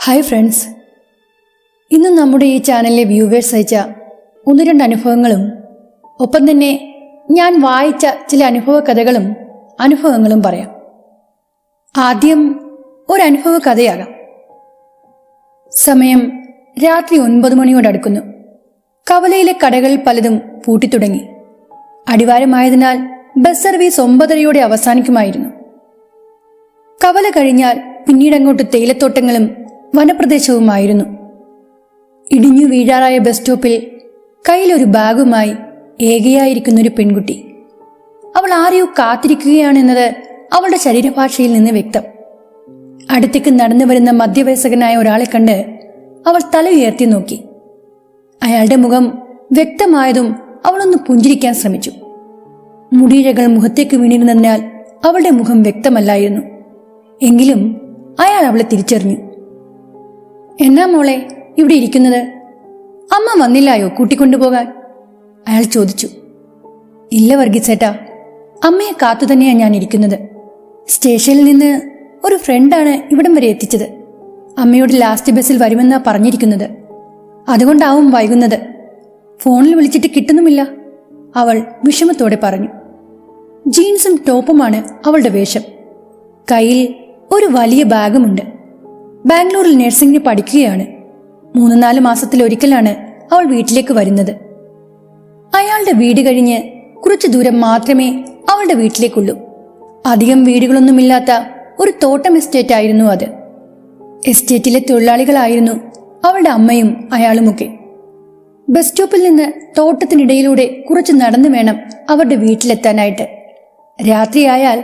Hi friends, ഇന്ന് നമ്മുടെ ഈ ചാനലിലെ വ്യൂവേഴ്സ് അയച്ച ഒന്ന് രണ്ട് അനുഭവങ്ങളും ഒപ്പം തന്നെ ഞാൻ വായിച്ച ചില അനുഭവ കഥകളും അനുഭവങ്ങളും പറയാം. ആദ്യം ഒരനുഭവ കഥയാകാം. സമയം രാത്രി 9 മണിയോടടുക്കുന്നു. കവലയിലെ കടകൾ പലതും പൂട്ടിത്തുടങ്ങി. അടിവാരമായതിനാൽ ബസ് സർവീസ് 9:30 അവസാനിക്കുമായിരുന്നു. കവല കഴിഞ്ഞാൽ പിന്നീടങ്ങോട്ട് തേയിലത്തോട്ടങ്ങളും വനപ്രദേശവുമായിരുന്നു. ഇടിഞ്ഞു വീഴാറായ ബസ് സ്റ്റോപ്പിൽ കയ്യിലൊരു ബാഗുമായി ഏകയായിരിക്കുന്നൊരു പെൺകുട്ടി. അവൾ ആരെയോ കാത്തിരിക്കുകയാണെന്നത് അവളുടെ ശരീരഭാഷയിൽ നിന്ന് വ്യക്തം. അടുത്തേക്ക് നടന്നു വരുന്ന മധ്യവയസ്കനായ ഒരാളെ കണ്ട് അവൾ തല ഉയർത്തി നോക്കി. അയാളുടെ മുഖം വ്യക്തമായതും അവളൊന്ന് പുഞ്ചിരിക്കാൻ ശ്രമിച്ചു. മുടിയിഴകൾ മുഖത്തേക്ക് വീണിരുന്നതിനാൽ അവളുടെ മുഖം വ്യക്തമല്ലായിരുന്നു. എങ്കിലും അയാൾ അവളെ തിരിച്ചറിഞ്ഞു. എന്നാ മോളെ ഇവിടെ ഇരിക്കുന്നത്? അമ്മ വന്നില്ലായോ കൂട്ടിക്കൊണ്ടുപോകാൻ? അയാൾ ചോദിച്ചു. ഇല്ല വർഗീസേട്ടാ, അമ്മയെ കാത്തു തന്നെയാണ് ഞാൻ ഇരിക്കുന്നത്. സ്റ്റേഷനിൽ നിന്ന് ഒരു ഫ്രണ്ടാണ് ഇവിടം വരെ എത്തിച്ചത്. അമ്മയോട് ലാസ്റ്റ് ബസ്സിൽ വരുമെന്നാ പറഞ്ഞിരിക്കുന്നത്. അതുകൊണ്ടാവും വൈകുന്നത്. ഫോണിൽ വിളിച്ചിട്ട് കിട്ടുന്നുമില്ല, അവൾ വിഷമത്തോടെ പറഞ്ഞു. ജീൻസും ടോപ്പുമാണ് അവളുടെ വേഷം. കയ്യിൽ ഒരു വലിയ ബാഗുമുണ്ട്. ബാംഗ്ലൂരിൽ നഴ്സിംഗിന് പഠിക്കുകയാണ്. 3-4 മാസത്തിലൊരിക്കലാണ് അവൾ വീട്ടിലേക്ക് വരുന്നത്. അയാളുടെ വീട് കഴിഞ്ഞ് കുറച്ചു ദൂരം മാത്രമേ അവളുടെ വീട്ടിലേക്കുള്ളൂ. അധികം വീടുകളൊന്നുമില്ലാത്ത ഒരു തോട്ടം എസ്റ്റേറ്റ് ആയിരുന്നു അത്. എസ്റ്റേറ്റിലെ തൊഴിലാളികളായിരുന്നു അവളുടെ അമ്മയും അയാളുമൊക്കെ. ബസ് സ്റ്റോപ്പിൽ നിന്ന് തോട്ടത്തിനിടയിലൂടെ കുറച്ച് നടന്നു വേണം അവരുടെ വീട്ടിലെത്താനായിട്ട്. രാത്രിയായാൽ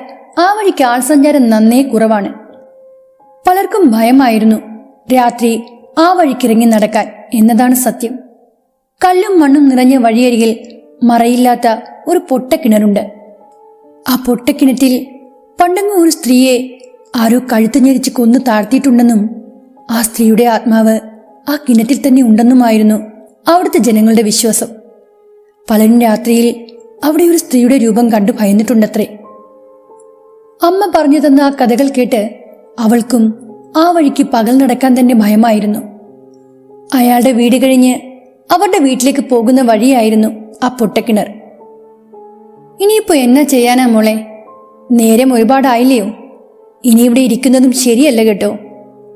ആ വഴിക്ക് ആൾസഞ്ചാരം നന്നേ കുറവാണ്. പലർക്കും ഭയമായിരുന്നു രാത്രി ആ വഴിക്കിറങ്ങി നടക്കാൻ എന്നതാണ് സത്യം. കല്ലും മണ്ണും നിറഞ്ഞ വഴിയരികിൽ മറയില്ലാത്ത ഒരു പൊട്ടക്കിണറുണ്ട്. ആ പൊട്ടക്കിണറ്റിൽ പണ്ടെങ്ങും ഒരു സ്ത്രീയെ ആരോ കഴുത്ത് ഞെരിച്ച് കൊന്നു താഴ്ത്തിയിട്ടുണ്ടെന്നും ആ സ്ത്രീയുടെ ആത്മാവ് ആ കിണറ്റിൽ തന്നെ ഉണ്ടെന്നുമായിരുന്നു അവിടുത്തെ ജനങ്ങളുടെ വിശ്വാസം. പലരും രാത്രിയിൽ അവിടെ ഒരു സ്ത്രീയുടെ രൂപം കണ്ടു ഭയന്നിട്ടുണ്ടത്രേ. അമ്മ പറഞ്ഞു തന്ന ആ കഥകൾ കേട്ട് അവൾക്കും ആ വഴിക്ക് പകൽ നടക്കാൻ തന്നെ ഭയമായിരുന്നു. അയാളുടെ വീട് കഴിഞ്ഞ് അവരുടെ വീട്ടിലേക്ക് പോകുന്ന വഴിയായിരുന്നു ആ പൊട്ടക്കിണർ. ഇനിയിപ്പോ എന്നാ ചെയ്യാനാ മോളെ? നേരം ഒരുപാടായില്ലയോ? ഇനി ഇവിടെ ഇരിക്കുന്നതും ശരിയല്ല കേട്ടോ.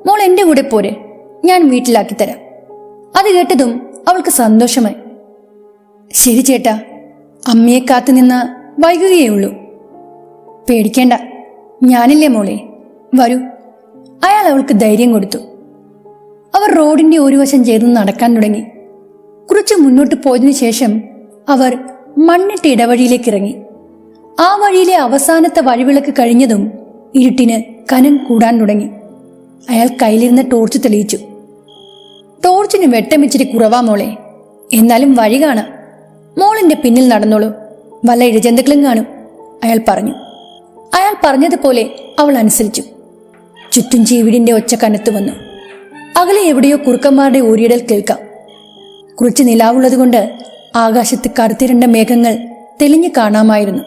മോൾ എന്റെ കൂടെ പോരെ, ഞാൻ വീട്ടിലാക്കി തരാം. അത് കേട്ടതും അവൾക്ക് സന്തോഷമായി. ശരി ചേട്ടാ, അമ്മയെ കാത്തു നിന്ന വൈകുകയേ ഉള്ളൂ. പേടിക്കേണ്ട, ഞാനില്ലേ മോളെ, വരൂ. അയാൾ അവൾക്ക് ധൈര്യം കൊടുത്തു. അവർ റോഡിന്റെ ഒരു വശം ചേർന്ന് നടക്കാൻ തുടങ്ങി. കുറച്ച് മുന്നോട്ട് പോയതിനു ശേഷം അവർ മണ്ണിട്ട ഇടവഴിയിലേക്ക് ഇറങ്ങി. ആ വഴിയിലെ അവസാനത്തെ വഴിവിളക്ക് കഴിഞ്ഞതും ഇരുട്ടിന് കനം കൂടാൻ തുടങ്ങി. അയാൾ കയ്യിലിരുന്ന ടോർച്ച് തെളിയിച്ചു. ടോർച്ചിന് വെട്ടം ഇച്ചിരി കുറവാ മോളെ, എന്നാലും വഴി കാണാം. മോളിന്റെ പിന്നിൽ നടന്നോളൂ, വല്ല ഇഴജന്തുക്കളും കാണും, അയാൾ പറഞ്ഞു. അയാൾ പറഞ്ഞതുപോലെ അവൾ അനുസരിച്ചു. ചുറ്റും ചീവിടിന്റെ ഒച്ച കനത്തു വന്നു. അകലെ എവിടെയോ കുറുക്കന്മാരുടെ ഓരിയിടൽ കേൾക്കാം. കുറച്ച് നിലാവുള്ളതുകൊണ്ട് ആകാശത്ത് കറുത്തിരണ്ട മേഘങ്ങൾ തെളിഞ്ഞു കാണാമായിരുന്നു.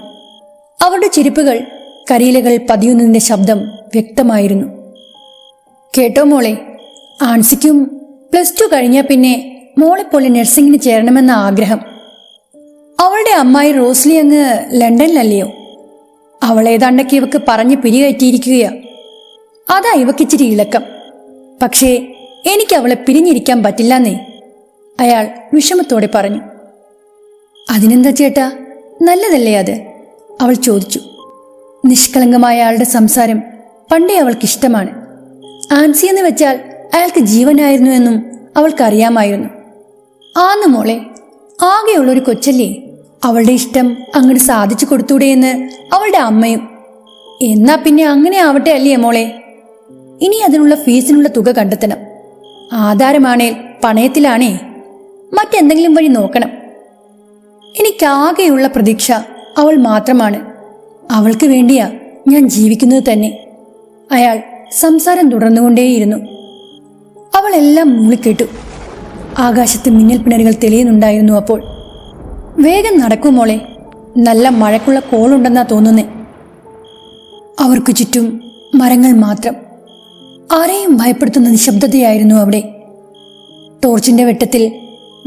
അവരുടെ ചെരുപ്പുകൾ കരിയിലകൾ പതിയുന്നതിന്റെ ശബ്ദം വ്യക്തമായിരുന്നു. കേട്ടോ മോളെ, ആൻസിക്കും +2 കഴിഞ്ഞാൽ പിന്നെ മോളെപ്പോലെ നഴ്സിംഗിന് ചേരണമെന്ന ആഗ്രഹം. അവളുടെ അമ്മായി റോസ്ലി അങ്ങ് ലണ്ടനിലല്ലയോ? അവളേതാണ്ടൊക്കെ ഇവക്ക് പറഞ്ഞ് പിരികയറ്റിയിരിക്കുകയാ. അതാ ഇവക്കിച്ചിരി ഇളക്കം. പക്ഷേ എനിക്ക് അവളെ പിരിഞ്ഞിരിക്കാൻ പറ്റില്ലെന്നേ, അയാൾ വിഷമത്തോടെ പറഞ്ഞു. അതിനെന്താ ചേട്ടാ, നല്ലതല്ലേ അത്? അവൾ ചോദിച്ചു. നിഷ്കളങ്കമായ അയാളുടെ സംസാരം പണ്ടേ അവൾക്കിഷ്ടമാണ്. ആൻസി എന്ന് വെച്ചാൽ അയാൾക്ക് ജീവനായിരുന്നു എന്നും അവൾക്കറിയാമായിരുന്നു. ആന്ന് മോളെ, ആകെയുള്ളൊരു കൊച്ചല്ലേ, അവളുടെ ഇഷ്ടം അങ്ങോട്ട് സാധിച്ചു കൊടുത്തൂടെ എന്ന് അവളുടെ അമ്മയും. എന്നാ പിന്നെ അങ്ങനെ ആവട്ടെ അല്ലേ മോളെ. ഇനി അതിനുള്ള ഫീസിനുള്ള തുക കണ്ടെത്തണം. ആധാരമാണേൽ പണയത്തിലാണേ, മറ്റെന്തെങ്കിലും വഴി നോക്കണം. എനിക്കാകെയുള്ള പ്രതീക്ഷ അവൾ മാത്രമാണ്. അവൾക്ക് വേണ്ടിയാ ഞാൻ ജീവിക്കുന്നത് തന്നെ. അയാൾ സംസാരം തുടർന്നുകൊണ്ടേയിരുന്നു. അവൾ എല്ലാം മൂളിക്കേട്ടു. ആകാശത്ത് മിന്നൽ പിണരുകൾ തെളിയുന്നുണ്ടായിരുന്നു. അപ്പോൾ വേഗം നടക്കൂ മോളെ, നല്ല മഴക്കുള്ള കോളുണ്ടെന്നാ തോന്നുന്നേ. അവർക്ക് ചുറ്റും മരങ്ങൾ മാത്രം. ആരെയും ഭയപ്പെടുത്തുന്ന നിശബ്ദതയായിരുന്നു അവിടെ. ടോർച്ചിന്റെ വെട്ടത്തിൽ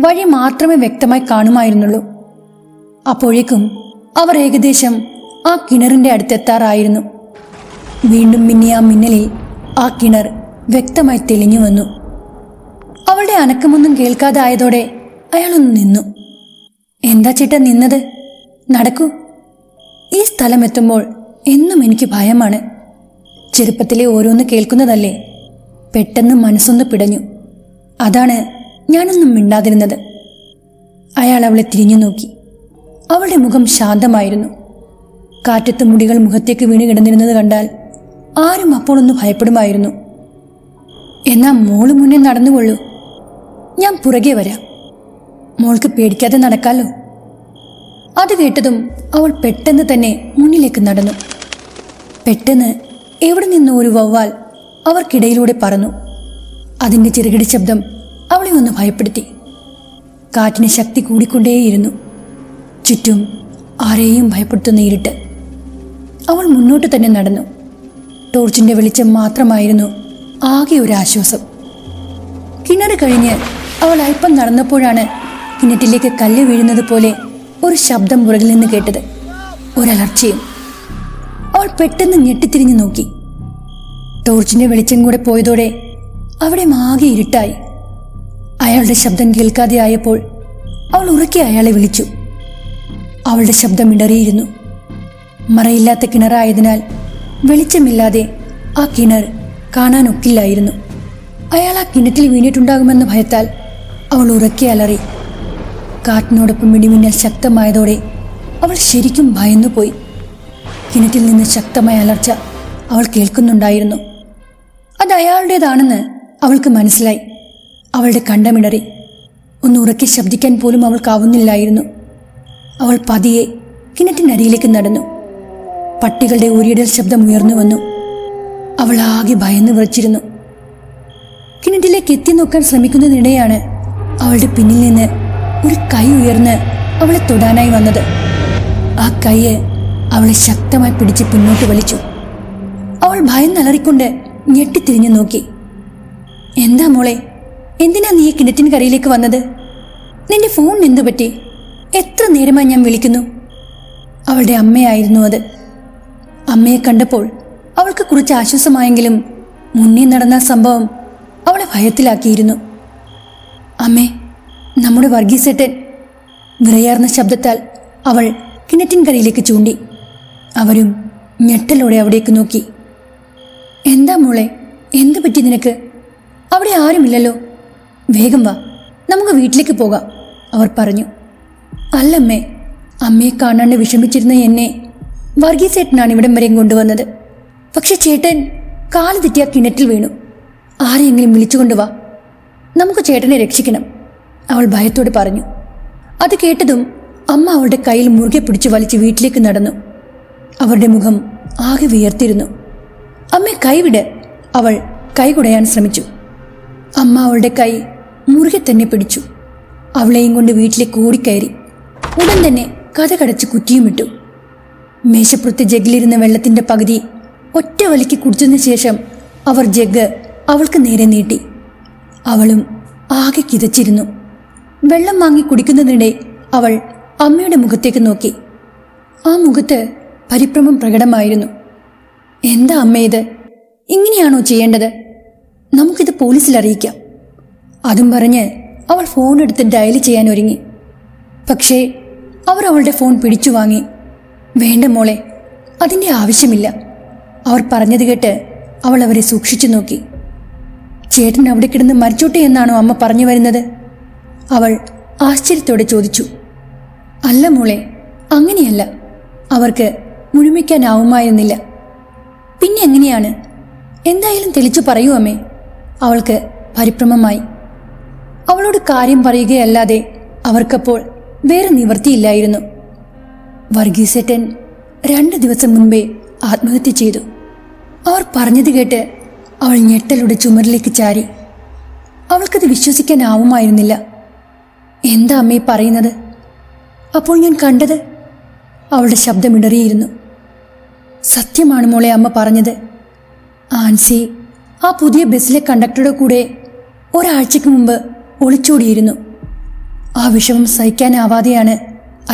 വഴി മാത്രമേ വ്യക്തമായി കാണുമായിരുന്നുള്ളൂ. അപ്പോഴേക്കും അവർ ഏകദേശം ആ കിണറിന്റെ അടുത്തെത്താറായിരുന്നു. വീണ്ടും മിന്നിയ ആ മിന്നലിൽ ആ കിണർ വ്യക്തമായി തെളിഞ്ഞു വന്നു. അവളുടെ അനക്കമൊന്നും കേൾക്കാതെ ആയതോടെ അയാളൊന്ന് നിന്നു. എന്താ ചേട്ടാ നിന്നത്? നടക്കൂ. ഈ സ്ഥലം എത്തുമ്പോൾ എന്നും എനിക്ക് ഭയമാണ്. ചെറുപ്പത്തിലെ ഓരോന്ന് കേൾക്കുന്നതല്ലേ. പെട്ടെന്ന് മനസ്സൊന്ന് പിടഞ്ഞു. അതാണ് ഞാനൊന്നും മിണ്ടാതിരുന്നത്. അയാൾ അവളെ തിരിഞ്ഞു നോക്കി. അവളുടെ മുഖം ശാന്തമായിരുന്നു. കാറ്റത്ത് മുടികൾ മുഖത്തേക്ക് വീണ് കിടന്നിരുന്നത് കണ്ടാൽ ആരും അപ്പോൾ ഒന്ന് ഭയപ്പെടുമായിരുന്നു. എന്നാ മോള് മുന്നേ നടന്നുകൊള്ളൂ, ഞാൻ പുറകെ വരാം. മോൾക്ക് പേടിക്കാതെ നടക്കാലോ. അത് കേട്ടതും അവൾ പെട്ടെന്ന് തന്നെ മുന്നിലേക്ക് നടന്നു. പെട്ടെന്ന് എവിടെ നിന്നോ ഒരു വവ്വാൽ അവർക്കിടയിലൂടെ പറന്നു. അതിൻ്റെ ചിറകിടി ശബ്ദം അവളെ ഒന്ന് ഭയപ്പെടുത്തി. കാറ്റിന് ശക്തി കൂടിക്കൊണ്ടേയിരുന്നു. ചുറ്റും ആരെയും ഭയപ്പെടുത്തുന്ന ഇരുട്ട്. അവൾ മുന്നോട്ട് തന്നെ നടന്നു. ടോർച്ചിന്റെ വെളിച്ചം മാത്രമായിരുന്നു ആകെ ഒരു ആശ്വാസം. കിണർ കഴിഞ്ഞ് അവൾ അല്പം നടന്നപ്പോഴാണ് കിണറ്റിലേക്ക് കല്ല് വീഴുന്നത് പോലെ ഒരു ശബ്ദം പുറകിൽ നിന്ന് കേട്ടത്. ഒരലർച്ചയും. അവൾ പെട്ടെന്ന് ഞെട്ടിത്തിരിഞ്ഞു നോക്കി. ടോർച്ചിന്റെ വെളിച്ചം കൂടെ പോയതോടെ അവിടെ ആകെ ഇരുട്ടായി. അയാളുടെ ശബ്ദം കേൾക്കാതെ ആയപ്പോൾ അവൾ ഉറക്കെ അയാളെ വിളിച്ചു. അവളുടെ ശബ്ദം ഇടറിയിരുന്നു. മറയില്ലാത്ത കിണറായതിനാൽ വെളിച്ചമില്ലാതെ ആ കിണർ കാണാനൊക്കില്ലായിരുന്നു. അയാൾ ആ കിണറ്റിൽ വീണിട്ടുണ്ടാകുമെന്ന ഭയത്താൽ അവൾ ഉറക്കെ അലറി. കാറ്റിനോടൊപ്പം ഇടിമിന്നൽ ശക്തമായതോടെ അവൾ ശരിക്കും ഭയന്നുപോയി. കിണറ്റിൽ നിന്ന് ശക്തമായ അലർച്ച അവൾ കേൾക്കുന്നുണ്ടായിരുന്നു. അത് അയാളുടേതാണെന്ന് അവൾക്ക് മനസ്സിലായി. അവളുടെ കണ്ടമിടറി. ഒന്ന് ഉറക്കെ ശബ്ദിക്കാൻ പോലും അവൾക്കാവുന്നില്ലായിരുന്നു. അവൾ പതിയെ കിണറ്റിനരിയിലേക്ക് നടന്നു. പട്ടികളുടെ ഊരിയിടൽ ശബ്ദം ഉയർന്നു വന്നു. അവൾ ആകെ ഭയന്ന് വിറച്ചിരുന്നു. കിണറ്റിലേക്ക് എത്തി നോക്കാൻ ശ്രമിക്കുന്നതിനിടെയാണ് അവളുടെ പിന്നിൽ നിന്ന് ഒരു കൈ ഉയർന്ന് അവളെ തൊടാനായി വന്നത്. ആ കൈ അവളെ ശക്തമായി പിടിച്ച് പിന്നോട്ട് വലിച്ചു. അവൾ ഭയന്നലറിക്കൊണ്ട് ഞെട്ടിത്തിരിഞ്ഞു നോക്കി. എന്താ മോളെ, എന്തിനാ നീ കിണറ്റിന് കരയിലേക്ക് വന്നത്? നിന്റെ ഫോൺ എന്തു പറ്റി? എത്ര നേരമായി ഞാൻ വിളിക്കുന്നു. അവളുടെ അമ്മയായിരുന്നു അത്. അമ്മയെ കണ്ടപ്പോൾ അവൾക്ക് കുറച്ച് ആശ്വാസമായെങ്കിലും മുന്നേ നടന്ന സംഭവം അവളെ ഭയത്തിലാക്കിയിരുന്നു. അമ്മേ, നമ്മുടെ വർഗീസേട്ടൻ. വിറയാർന്ന ശബ്ദത്താൽ അവൾ കിണറ്റിൻകരയിലേക്ക് ചൂണ്ടി. അവരും ഞെട്ടലോടെ അവിടേക്ക് നോക്കി. എന്താ മോളെ, എന്ത് പറ്റി നിനക്ക്? അവിടെ ആരുമില്ലല്ലോ. വേഗം വാ, നമുക്ക് വീട്ടിലേക്ക് പോകാം, അവർ പറഞ്ഞു. അല്ലമ്മേ, അമ്മയെ കാണാണ്ട് വിഷമിച്ചിരുന്ന എന്നെ വർഗീസേട്ടനാണ് ഇവിടം വരെയും കൊണ്ടുവന്നത്. പക്ഷെ ചേട്ടൻ കാല് തെറ്റിയ കിണറ്റിൽ വീണു. ആരെയെങ്കിലും വിളിച്ചുകൊണ്ടുവാ, നമുക്ക് ചേട്ടനെ രക്ഷിക്കണം, അവൾ ഭയത്തോടെ പറഞ്ഞു. അത് കേട്ടതും അമ്മ അവളുടെ കയ്യിൽ മുറുകെ പിടിച്ചു വലിച്ച് വീട്ടിലേക്ക് നടന്നു. അവരുടെ മുഖം ആകെ വിയർത്തിരുന്നു. അമ്മേ, കൈവിട്, അവൾ കൈ കുടയാൻ ശ്രമിച്ചു. അമ്മ അവളുടെ കൈ മുറുകെ തന്നെ പിടിച്ചു. അവളെയും കൊണ്ട് വീട്ടിലേക്ക് ഓടിക്കയറി. ഉടൻ തന്നെ കഥകടച്ച് കുറ്റിയുമിട്ടു. മേശപ്പുറത്ത് ജഗ്ഗിലിരുന്ന വെള്ളത്തിന്റെ പകുതി ഒറ്റ വലിക്ക് കുടിച്ചതിന് ശേഷം അവർ ജഗ്ഗ് അവൾക്ക് നേരെ നീട്ടി. അവളും ആകെ കിതച്ചിരുന്നു. വെള്ളം വാങ്ങി കുടിക്കുന്നതിനിടെ അവൾ അമ്മയുടെ മുഖത്തേക്ക് നോക്കി. ആ മുഖത്ത് പരിഭ്രമം പ്രകടമായിരുന്നു. എന്താ അമ്മ ഇത്? ഇങ്ങനെയാണോ ചെയ്യേണ്ടത്? നമുക്കിത് പോലീസിൽ അറിയിക്കാം, അതും പറഞ്ഞ് അവൾ ഫോൺ എടുത്ത് ഡയൽ ചെയ്യാൻ ഒരുങ്ങി. പക്ഷേ അവർ അവളുടെ ഫോൺ പിടിച്ചു വാങ്ങി. വേണ്ട മോളെ, അതിൻ്റെ ആവശ്യമില്ല, അവർ പറഞ്ഞത് കേട്ട് അവൾ അവരെ സൂക്ഷിച്ചു നോക്കി. ചേട്ടൻ അവിടെ കിടന്ന് മരിച്ചോട്ടെ എന്നാണോ അമ്മ പറഞ്ഞു വരുന്നത്? അവൾ ആശ്ചര്യത്തോടെ ചോദിച്ചു. അല്ല മോളെ, അങ്ങനെയല്ല, അവർക്ക് മുഴുമിക്കാനാവുമായിരുന്നില്ല. പിന്നെ എങ്ങനെയാണ്? എന്തായാലും തെളിച്ചു പറയൂ അമ്മേ, അവൾക്ക് പരിഭ്രമമായി. അവളോട് കാര്യം പറയുകയല്ലാതെ അവർക്കപ്പോൾ വേറെ നിവൃത്തിയില്ലായിരുന്നു. വർഗീസേട്ടൻ 2 ദിവസം മുൻപേ ആത്മഹത്യ ചെയ്തു. അവർ പറഞ്ഞത് കേട്ട് അവൾ ഞെട്ടലുടെ ചുമരിലേക്ക് ചാരി. അവൾക്കത് വിശ്വസിക്കാനാവുമായിരുന്നില്ല. എന്താ അമ്മേ പറയുന്നത്? അപ്പോൾ ഞാൻ കണ്ടത്? അവളുടെ ശബ്ദമിടറിയിരുന്നു. സത്യമാണ് മോളെ അമ്മ പറഞ്ഞത്. ആൻസി ആ പുതിയ ബസ്സിലെ കണ്ടക്ടറുടെ കൂടെ ഒരാഴ്ചക്ക് മുമ്പ് ഒളിച്ചോടിയിരുന്നു. ആ വിഷമം സഹിക്കാനാവാതെയാണ്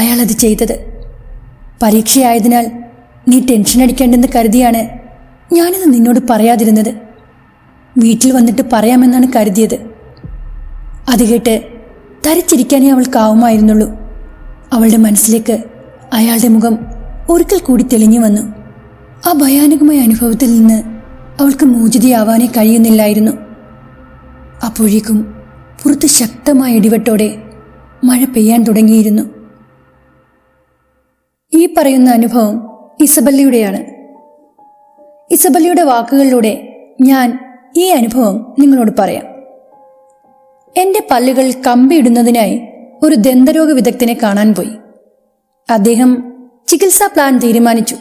അയാളത് ചെയ്തത്. പരീക്ഷയായതിനാൽ നീ ടെൻഷൻ അടിക്കേണ്ടെന്ന് കരുതിയാണ് ഞാനിത് നിന്നോട് പറയാതിരുന്നത്. വീട്ടിൽ വന്നിട്ട് പറയാമെന്നാണ് കരുതിയത്. അത് കേട്ട് തരിച്ചിരിക്കാനേ അവൾക്കാവുമായിരുന്നുള്ളൂ. അവളുടെ മനസ്സിലേക്ക് അയാളുടെ മുഖം ഒരിക്കൽ കൂടി തെളിഞ്ഞു വന്നു. ആ ഭയാനകമായ അനുഭവത്തിൽ നിന്ന് അവൾക്ക് മോചിതയാവാനേ കഴിയുന്നില്ലായിരുന്നു. അപ്പോഴേക്കും പുറത്ത് ശക്തമായ ഇടിവെട്ടോടെ മഴ പെയ്യാൻ തുടങ്ങിയിരുന്നു. ഈ പറയുന്ന അനുഭവം ഇസബല്ലയുടെയാണ്. ഇസബല്ലയുടെ വാക്കുകളിലൂടെ ഞാൻ ഈ അനുഭവം നിങ്ങളോട് പറയാം. എൻ്റെ പല്ലുകൾ കമ്പിയിടുന്നതിനായി ഒരു ദന്തരോഗ വിദഗ്ധനെ കാണാൻ പോയി. അദ്ദേഹം ചികിത്സാ പ്ലാൻ തീരുമാനിച്ചു.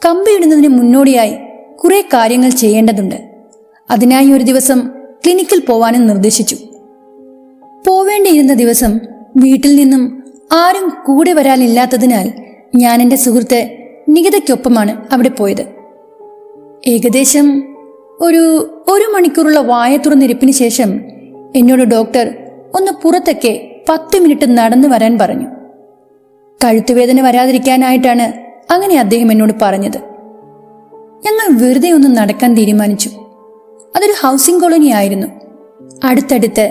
കമ്പിയിടുന്നതിന് മുന്നോടിയായി കുറെ കാര്യങ്ങൾ ചെയ്യേണ്ടതുണ്ട്. അതിനായി ഒരു ദിവസം ക്ലിനിക്കിൽ പോവാനും നിർദ്ദേശിച്ചു. പോവേണ്ടിയിരുന്ന ദിവസം വീട്ടിൽ നിന്നും ആരും കൂടെ വരാനില്ലാത്തതിനാൽ ഞാൻ എൻ്റെ സുഹൃത്ത് നികിതയ്ക്കൊപ്പമാണ് അവിടെ പോയത്. ഏകദേശം ഒരു മണിക്കൂറുള്ള വായ തുറന്നിരിപ്പിന് ശേഷം എന്നോട് ഡോക്ടർ ഒന്ന് പുറത്തൊക്കെ 10 മിനിറ്റ് നടന്നു വരാൻ പറഞ്ഞു. കഴുത്തുവേദന വരാതിരിക്കാനായിട്ടാണ് അങ്ങനെ അദ്ദേഹം എന്നോട് പറഞ്ഞത്. ഞങ്ങൾ വെറുതെ ഒന്ന് നടക്കാൻ തീരുമാനിച്ചു. അതൊരു ഹൗസിംഗ് കോളനി ആയിരുന്നു. അടുത്തടുത്ത്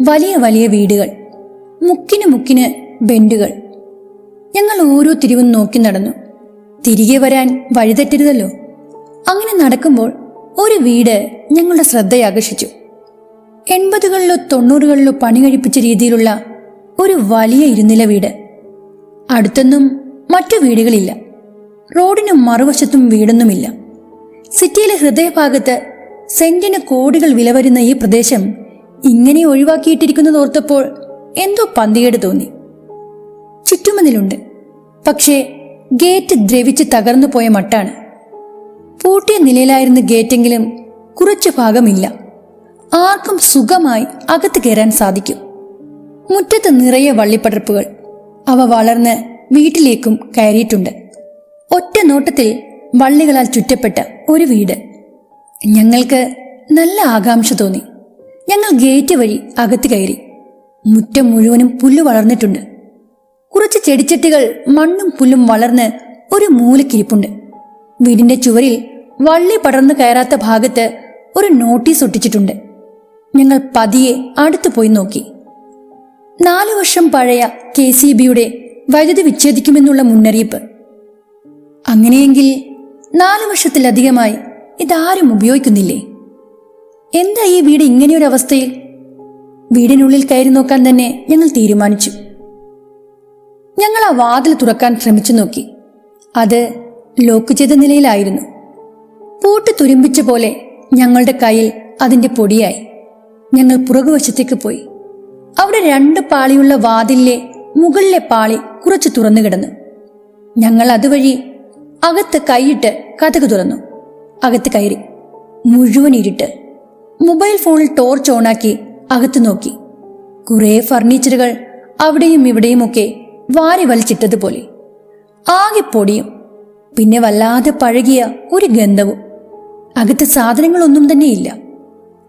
വലിയ വലിയ വീടുകൾ, മുക്കിന് മുക്കിന് ബെൻഡുകൾ. ഞങ്ങൾ ഓരോ തിരിവും നോക്കി നടന്നു. തിരികെ വരാൻ വഴിതെറ്റരുതല്ലോ. അങ്ങനെ നടക്കുമ്പോൾ ഒരു വീട് ഞങ്ങളുടെ ശ്രദ്ധയാകർഷിച്ചു. 80കളിലോ 90കളിലോ പണി കഴിപ്പിച്ച രീതിയിലുള്ള ഒരു വലിയ ഇരുനില വീട്. അടുത്തൊന്നും മറ്റു വീടുകളില്ല. റോഡിന് മറുവശത്തും വീടൊന്നുമില്ല. സിറ്റിയിലെ ഹൃദയഭാഗത്ത് സെന്റിന് കോടികൾ വില വരുന്ന ഈ പ്രദേശം ഇങ്ങനെ ഒഴിവാക്കിയിട്ടിരിക്കുന്നതോർത്തപ്പോൾ എന്തോ പന്തികേട് തോന്നി. ചുറ്റുമതിലുണ്ട്, പക്ഷേ ഗേറ്റ് ദ്രവിച്ച് തകർന്നു പോയ മട്ടാണ്. പൂട്ടിയ നിലയിലായിരുന്ന ഗേറ്റെങ്കിലും കുറച്ചു ഭാഗമില്ല. ആർക്കും സുഖമായി അകത്ത് കയറാൻ സാധിക്കും. മുറ്റത്ത് നിറയെ വള്ളിപ്പടർപ്പുകൾ. അവ വളർന്ന് വീട്ടിലേക്കും കയറിയിട്ടുണ്ട്. ഒറ്റ നോട്ടത്തിൽ വള്ളികളാൽ ചുറ്റപ്പെട്ട ഒരു വീട്. ഞങ്ങൾക്ക് നല്ല ആകാംക്ഷ തോന്നി. ഞങ്ങൾ ഗേറ്റ് വഴി അകത്ത് കയറി. മുറ്റം മുഴുവനും പുല്ല് വളർന്നിട്ടുണ്ട്. കുറച്ച് ചെടിച്ചട്ടികൾ മണ്ണും പുല്ലും വളർന്ന് ഒരു മൂലക്കിരിപ്പുണ്ട്. വീടിന്റെ ചുവരിൽ വള്ളി പടർന്നു കയറാത്ത ഭാഗത്ത് ഒരു നോട്ടീസ് ഒട്ടിച്ചിട്ടുണ്ട്. ഞങ്ങൾ പതിയെ അടുത്തു പോയി നോക്കി. 4 വർഷം പഴയ KCBയുടെ വൈദ്യുതി വിച്ഛേദിക്കുമെന്നുള്ള മുന്നറിയിപ്പ്. അങ്ങനെയെങ്കിൽ 4 വർഷത്തിലധികമായി ഇതാരും ഉപയോഗിക്കുന്നില്ലേ? എന്താ ഈ വീട് ഇങ്ങനെയൊരു അവസ്ഥയിൽ? വീടിനുള്ളിൽ കയറി നോക്കാൻ തന്നെ ഞങ്ങൾ തീരുമാനിച്ചു. ഞങ്ങൾ ആ വാതിൽ തുറക്കാൻ ശ്രമിച്ചു നോക്കി. അത് ലോക്ക് ചെയ്ത നിലയിലായിരുന്നു. പൂട്ട് തുരുമ്പിച്ച പോലെ ഞങ്ങളുടെ കയ്യിൽ അതിന്റെ പൊടിയായി. ഞങ്ങൾ പുറകുവശത്തേക്ക് പോയി. അവിടെ 2 പാളിയുള്ള വാതിലിലെ മുകളിലെ പാളി കുറച്ച് തുറന്നു കിടന്നു. ഞങ്ങൾ അതുവഴി അകത്ത് കൈയിട്ട് കതക് തുറന്നു. അകത്ത് കയറി. മുഴുവൻ ഇരുട്ട്. മൊബൈൽ ഫോണിൽ ടോർച്ച് ഓണാക്കി അകത്ത് നോക്കി. കുറേ ഫർണിച്ചറുകൾ അവിടെയും ഇവിടെയുമൊക്കെ വാരി വലിച്ചിട്ടതുപോലെ. ആകെ പൊടിയും പിന്നെ വല്ലാതെ പഴകിയ ഒരു ഗന്ധവും. അകത്ത് സാധനങ്ങളൊന്നും തന്നെയില്ല.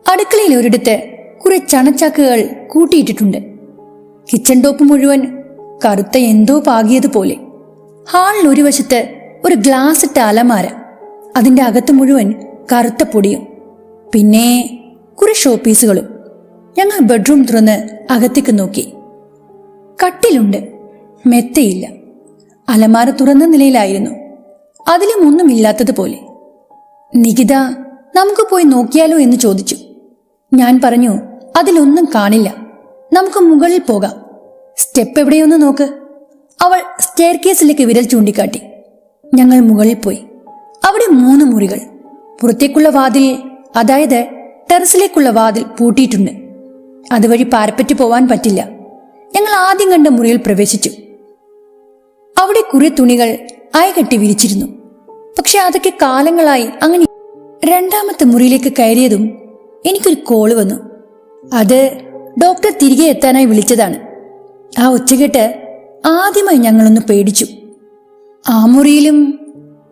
അടുക്കളയിൽ ഒരിടത്ത് കുറെ ചണച്ചാക്കുകൾ കൂട്ടിയിട്ടിട്ടുണ്ട്. കിച്ചൺ ടോപ്പ് മുഴുവൻ കറുത്ത എന്തോ പാകിയതുപോലെ. ഹാളിൽ ഒരു വശത്ത് ഒരു ഗ്ലാസ് ഇട്ട അലമാര. അതിന്റെ അകത്ത് മുഴുവൻ കറുത്ത പൊടിയും. പിന്നെ കുറെ ഷോപ്പീസുകളും. ഞങ്ങൾ ബെഡ്റൂം തുറന്ന് അകത്തേക്ക് നോക്കി. കട്ടിലുണ്ട്, മെത്തയില്ല. അലമാര തുറന്ന നിലയിലായിരുന്നു. അതിലും ഒന്നുമില്ലാത്തതുപോലെ. നികിത നമുക്ക് പോയി നോക്കിയാലോ എന്ന് ചോദിച്ചു. ഞാൻ പറഞ്ഞു, അതിലൊന്നും കാണില്ല, നമുക്ക് മുകളിൽ പോകാം. സ്റ്റെപ്പ് എവിടെയൊന്ന് നോക്ക്. അവൾ സ്റ്റെയർ കേസിലേക്ക് വിരൽ ചൂണ്ടിക്കാട്ടി. ഞങ്ങൾ മുകളിൽ പോയി. അവിടെ 3 മുറികൾ. പുറത്തേക്കുള്ള വാതിൽ, അതായത് ടെറസിലേക്കുള്ള വാതിൽ പൂട്ടിയിട്ടുണ്ട്. അതുവഴി പാരപ്പറ്റ് പോവാൻ പറ്റില്ല. ഞങ്ങൾ ആദ്യം കണ്ട മുറിയിൽ പ്രവേശിച്ചു. അവിടെ കുറെ തുണികൾ അയകെട്ടി വിരിച്ചിരുന്നു. പക്ഷെ അതൊക്കെ കാലങ്ങളായി അങ്ങനെ. 2ാമത്തെ മുറിയിലേക്ക് കയറിയതും എനിക്കൊരു കോള് വന്നു. അത് ഡോക്ടർ തിരികെ എത്താനായി വിളിച്ചതാണ്. ആ ഒച്ചകേട്ട് ആദ്യമായി ഞങ്ങളൊന്ന് പേടിച്ചു. ആ മുറിയിലും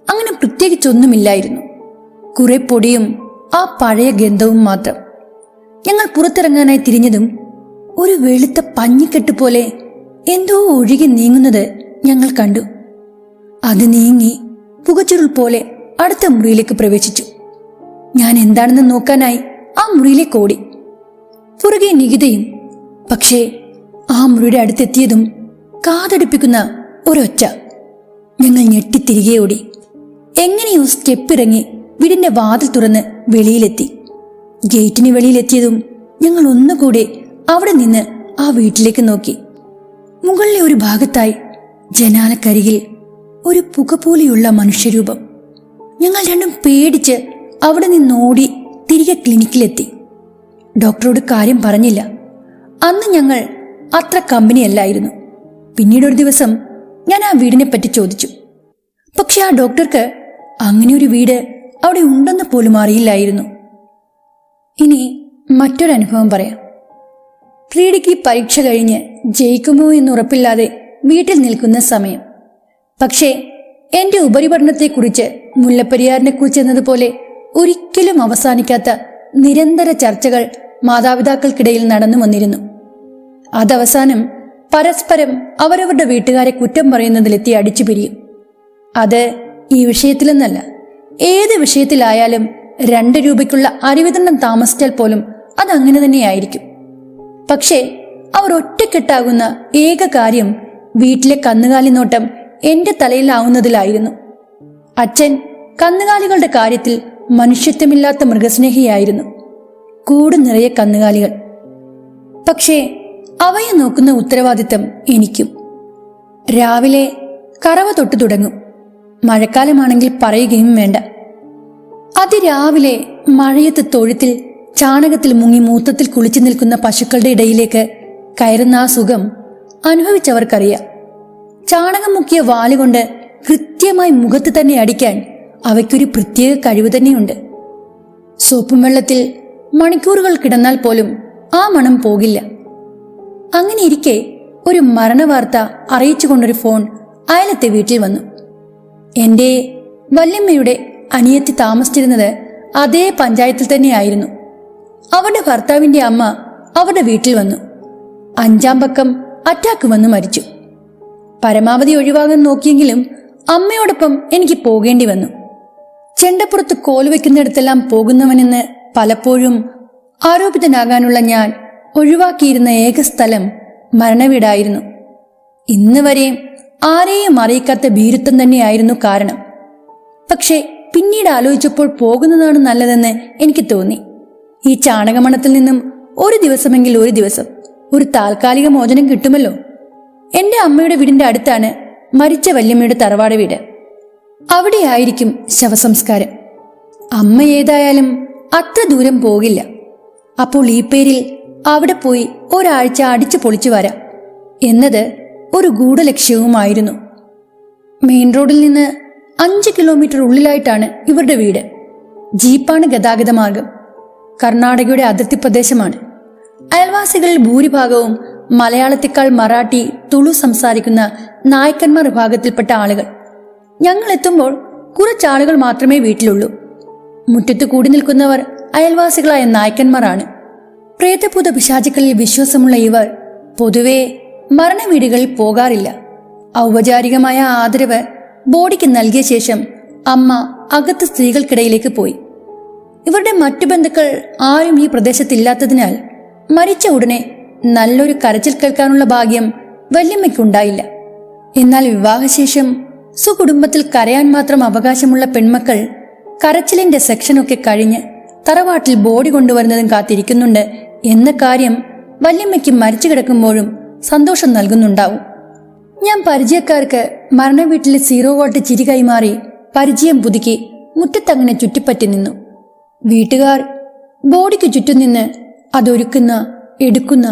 അങ്ങനെ പ്രത്യേകിച്ചൊന്നുമില്ലായിരുന്നു. കുറെ പൊടിയും ആ പഴയ ഗന്ധവും മാത്രം. ഞങ്ങൾ പുറത്തിറങ്ങാനായി തിരിഞ്ഞതും ഒരു വെളുത്ത പഞ്ഞിക്കെട്ട് പോലെ എന്തോ ഒഴുകി നീങ്ങുന്നത് ഞങ്ങൾ കണ്ടു. അത് നീങ്ങി പുകച്ചുരുൾ പോലെ അടുത്ത മുറിയിലേക്ക് പ്രവേശിച്ചു. ഞാൻ എന്താണെന്ന് നോക്കാനായി ആ മുറിയിലേക്ക് ഓടി. പുറകെ നികിതയും. പക്ഷേ ആ മുറിയുടെ അടുത്തെത്തിയതും കാതടിപ്പിക്കുന്ന ഒരൊച്ച. ഞങ്ങൾ ഞെട്ടിത്തിരികെ ഓടി. എങ്ങനെയോ സ്റ്റെപ്പ് ഇറങ്ങി വീടിന്റെ വാതിൽ തുറന്ന് വെളിയിലെത്തി. ഗേറ്റിന് വെളിയിലെത്തിയതും ഞങ്ങൾ ഒന്നുകൂടെ അവിടെ നിന്ന് ആ വീട്ടിലേക്ക് നോക്കി. മുകളിലെ ഒരു ഭാഗത്തായി ജനാലക്കരികിൽ ഒരു പുക പോലെയുള്ള മനുഷ്യരൂപം. ഞങ്ങൾ രണ്ടും പേടിച്ച് അവിടെ നിന്നോടി തിരികെ ക്ലിനിക്കിലെത്തി. ഡോക്ടറോട് കാര്യം പറഞ്ഞില്ല. അന്ന് ഞങ്ങൾ അത്ര കമ്പനിയല്ലായിരുന്നു. പിന്നീടൊരു ദിവസം ഞാൻ ആ വീടിനെ പറ്റി ചോദിച്ചു. പക്ഷെ ആ ഡോക്ടർക്ക് അങ്ങനെ ഒരു വീട് അവിടെ ഉണ്ടെന്ന് പോലും അറിയില്ലായിരുന്നു. ഇനി മറ്റൊരനുഭവം പറയാം. പ്രീഡിഗ്രി പരീക്ഷ കഴിഞ്ഞ് ജയിക്കുമോ എന്നുറപ്പില്ലാതെ വീട്ടിൽ നിൽക്കുന്ന സമയം. പക്ഷേ എന്റെ ഉപരിപഠനത്തെക്കുറിച്ച് മുല്ലപ്പെരിയാറിനെക്കുറിച്ച് എന്നതുപോലെ ഒരിക്കലും അവസാനിക്കാത്ത നിരന്തര ചർച്ചകൾ മാതാപിതാക്കൾക്കിടയിൽ നടന്നു വന്നിരുന്നു. അതവസാനം പരസ്പരം അവരവരുടെ വീട്ടുകാരെ കുറ്റം പറയുന്നതിലെത്തി അടിച്ചു പിരിയും. അത് ഈ വിഷയത്തിലെന്നല്ല, ഏത് വിഷയത്തിലായാലും 2 രൂപയ്ക്കുള്ള അരിവിതരണം താമസിച്ചാൽ പോലും അതങ്ങനെ തന്നെയായിരിക്കും. പക്ഷേ അവർ ഒറ്റക്കെട്ടാകുന്ന ഏക കാര്യം വീട്ടിലെ കന്നുകാലി നോട്ടം എന്റെ തലയിലാവുന്നതിലായിരുന്നു. അച്ഛൻ കന്നുകാലികളുടെ കാര്യത്തിൽ മനുഷ്യത്വമില്ലാത്ത മൃഗസ്നേഹിയായിരുന്നു. കൂട് നിറയെ കന്നുകാലികൾ. പക്ഷേ അവയെ നോക്കുന്ന ഉത്തരവാദിത്തം എനിക്കും. രാവിലെ കറവ തൊട്ടു തുടങ്ങും. മഴക്കാലമാണെങ്കിൽ പറയുകയും വേണ്ട. അതിരാവിലെ മഴയത്ത് തൊഴുത്തിൽ ചാണകത്തിൽ മുങ്ങി മൂത്രത്തിൽ കുളിച്ചു നിൽക്കുന്ന പശുക്കളുടെ ഇടയിലേക്ക് കയറുന്ന ആ സുഖം അനുഭവിച്ചവർക്കറിയാം. ചാണകം മുക്കിയ വാലുകൊണ്ട് കൃത്യമായി മുഖത്ത് തന്നെ അടിക്കാൻ അവയ്ക്കൊരു പ്രത്യേക കഴിവ് തന്നെയുണ്ട്. സോപ്പും വെള്ളത്തിൽ മണിക്കൂറുകൾ കിടന്നാൽ പോലും ആ മണം പോകില്ല. അങ്ങനെ ഇരിക്കെ ഒരു മരണവാർത്ത അറിയിച്ചുകൊണ്ടൊരു ഫോൺ അയലത്തെ വീട്ടിൽ വന്നു. എന്റെ വല്യമ്മയുടെ അനിയത്തി താമസിച്ചിരുന്നത് അതേ പഞ്ചായത്തിൽ തന്നെയായിരുന്നു. അവരുടെ ഭർത്താവിന്റെ അമ്മ അവരുടെ വീട്ടിൽ വന്നു. 5-ാം പക്കം അറ്റാക്ക് വന്ന് മരിച്ചു. പരമാവധി ഒഴിവാകാൻ നോക്കിയെങ്കിലും അമ്മയോടൊപ്പം എനിക്ക് പോകേണ്ടി വന്നു. ചെണ്ടപ്പുറത്ത് കോലുവെക്കുന്നിടത്തെല്ലാം പോകുന്നവനെന്ന് പലപ്പോഴും ആരോപിതനാകാനുള്ള ഞാൻ ഒഴിവാക്കിയിരുന്ന ഏക സ്ഥലം മരണവീടായിരുന്നു. ഇന്ന് വരെയും ആരെയും അറിയിക്കാത്ത ഭീരുത്വം തന്നെയായിരുന്നു കാരണം. പക്ഷേ പിന്നീട് ആലോചിച്ചപ്പോൾ പോകുന്നതാണ് നല്ലതെന്ന് എനിക്ക് തോന്നി. ഈ ചാണകമണത്തിൽ നിന്നും ഒരു ദിവസം ഒരു താൽക്കാലിക മോചനം കിട്ടുമല്ലോ. എന്റെ അമ്മയുടെ വീടിന്റെ അടുത്താണ് മരിച്ച വല്യമ്മയുടെ തറവാട് വീട്. അവിടെയായിരിക്കും ശവസംസ്കാരം. അമ്മ ഏതായാലും അത്ര ദൂരം പോകില്ല. അപ്പോൾ ഈ പേരിൽ അവിടെ പോയി ഒരാഴ്ച അടിച്ചു പൊളിച്ചു വരാം എന്നത് ഒരു ഗൂഢലക്ഷ്യവുമായിരുന്നു. മെയിൻ റോഡിൽ നിന്ന് 5 കിലോമീറ്റർ ഉള്ളിലായിട്ടാണ് ഇവരുടെ വീട്. ജീപ്പാണ് ഗതാഗത മാർഗം. കർണാടകയുടെ അതിർത്തി പ്രദേശമാണ്. അയൽവാസികളിൽ ഭൂരിഭാഗവും മലയാളത്തെക്കാൾ മറാഠി, തുളു സംസാരിക്കുന്ന നായ്ക്കന്മാർ വിഭാഗത്തിൽപ്പെട്ട ആളുകൾ. ഞങ്ങൾ എത്തുമ്പോൾ കുറച്ചാളുകൾ മാത്രമേ വീട്ടിലുള്ളൂ. മുറ്റത്ത് കൂടി നിൽക്കുന്നവർ അയൽവാസികളായ നായ്ക്കന്മാരാണ്. പ്രേതഭൂത പിശാചുക്കളിൽ വിശ്വാസമുള്ള ഇവർ പൊതുവെ മരണവീടുകളിൽ പോകാറില്ല. ഔപചാരികമായ ആദരവ് ബോഡിക്ക് നൽകിയ ശേഷം അമ്മ അകത്ത് സ്ത്രീകൾക്കിടയിലേക്ക് പോയി. ഇവരുടെ മറ്റു ബന്ധുക്കൾ ആരും ഈ പ്രദേശത്തില്ലാത്തതിനാൽ മരിച്ച ഉടനെ നല്ലൊരു കരച്ചിൽ കേൾക്കാനുള്ള ഭാഗ്യം വല്യമ്മയ്ക്കുണ്ടായില്ല. എന്നാൽ വിവാഹശേഷം സുകുടുംബത്തിൽ കരയാൻ മാത്രം അവകാശമുള്ള പെൺമക്കൾ കരച്ചിലിന്റെ സെക്ഷനൊക്കെ കഴിഞ്ഞ് തറവാട്ടിൽ ബോഡി കൊണ്ടുവരുന്നതും കാത്തിരിക്കുന്നുണ്ട് എന്ന കാര്യം വല്യമ്മയ്ക്ക് മരിച്ചു കിടക്കുമ്പോഴും സന്തോഷം നൽകുന്നുണ്ടാവും. ഞാൻ പരിചയക്കാർക്ക് മരണവീട്ടിലെ 0 വാട്ട് ചിരി കൈമാറി പരിചയം പുതുക്കി മുറ്റത്തങ്ങനെ ചുറ്റിപ്പറ്റി നിന്നു. വീട്ടുകാർ ബോഡിക്ക് ചുറ്റും നിന്ന് അതൊരുക്കുന്ന, എടുക്കുന്ന,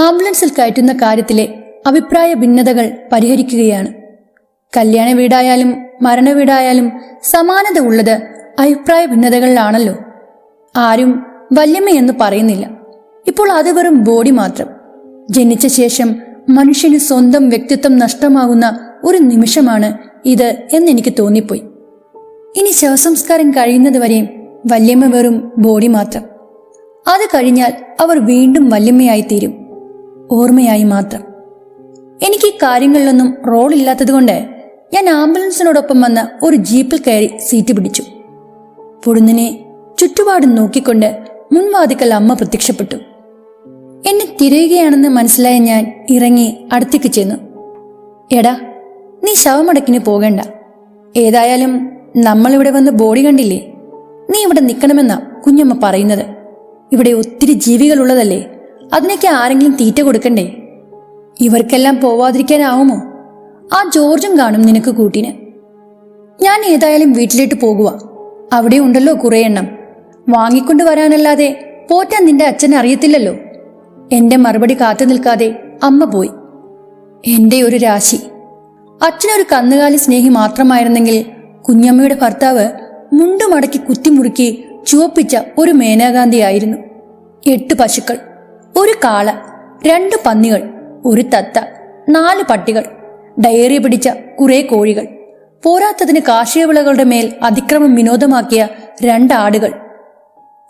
ആംബുലൻസിൽ കയറ്റുന്ന കാര്യത്തിലെ അഭിപ്രായ ഭിന്നതകൾ പരിഹരിക്കുകയാണ്. കല്യാണ വീടായാലും മരണവീടായാലും സമാനത ഉള്ളത് അഭിപ്രായ ഭിന്നതകളിലാണല്ലോ. ആരും വല്യമ്മയെന്ന് പറയുന്നില്ല. ഇപ്പോൾ അത് വെറും ബോഡി മാത്രം. ജനിച്ച ശേഷം മനുഷ്യന് സ്വന്തം വ്യക്തിത്വം നഷ്ടമാകുന്ന ഒരു നിമിഷമാണ് ഇത് എന്നെനിക്ക് തോന്നിപ്പോയി. ഇനി ശവസംസ്കാരം കഴിയുന്നതുവരെയും വല്യമ്മ വെറും ബോഡി മാത്രം. അത് കഴിഞ്ഞാൽ അവർ വീണ്ടും വല്യമ്മയായിത്തീരും, ഓർമ്മയായി മാത്രം. എനിക്ക് ഈ കാര്യങ്ങളിലൊന്നും റോളില്ലാത്തതുകൊണ്ട് ഞാൻ ആംബുലൻസിനോടൊപ്പം വന്ന ഒരു ജീപ്പിൽ കയറി സീറ്റ് പിടിച്ചു. പൊടുന്നിനെ ചുറ്റുപാടും നോക്കിക്കൊണ്ട് മുൻവാതിക്കൽ അമ്മ പ്രത്യക്ഷപ്പെട്ടു. എന്നെ തിരയുകയാണെന്ന് മനസ്സിലായ ഞാൻ ഇറങ്ങി അടുത്തേക്ക് ചെന്നു. എടാ, നീ ശവമടക്കിന് പോകണ്ട. ഏതായാലും നമ്മളിവിടെ വന്ന് ബോഡി കണ്ടില്ലേ? നീ ഇവിടെ നിൽക്കണമെന്നാ കുഞ്ഞമ്മ പറയുന്നത്. ഇവിടെ ഒത്തിരി ജീവികളുള്ളതല്ലേ, അതിനൊക്കെ ആരെങ്കിലും തീറ്റ കൊടുക്കണ്ടേ? ഇവർക്കെല്ലാം പോവാതിരിക്കാനാവുമോ? ആ ജോർജും കാണും നിനക്ക് കൂട്ടിന്. ഞാൻ ഏതായാലും വീട്ടിലേക്ക് പോകുക. അവിടെ ഉണ്ടല്ലോ കുറേ എണ്ണം. വാങ്ങിക്കൊണ്ട് വരാനല്ലാതെ പോറ്റാൻ നിന്റെ അച്ഛൻ അറിയത്തില്ലല്ലോ. എന്റെ മറുപടി കാത്തു നിൽക്കാതെ അമ്മ പോയി. എന്റെ ഒരു രാശി. അച്ഛനൊരു കന്നുകാലി സ്നേഹി മാത്രമായിരുന്നെങ്കിൽ കുഞ്ഞമ്മയുടെ ഭർത്താവ് മുണ്ടുമടക്കി കുത്തിമുറുക്കി ചുവപ്പിച്ച ഒരു മേനാകാന്തിയായിരുന്നു. 8 പശുക്കൾ, ഒരു കാള, 2 പന്നികൾ, ഒരു തത്ത, 4 പട്ടികൾ, ഡയറി പിടിച്ച കുറെ കോഴികൾ, പോരാത്തതിന് കാർഷിക വിളകളുടെ മേൽ അതിക്രമം വിനോദമാക്കിയ 2 ആടുകൾ.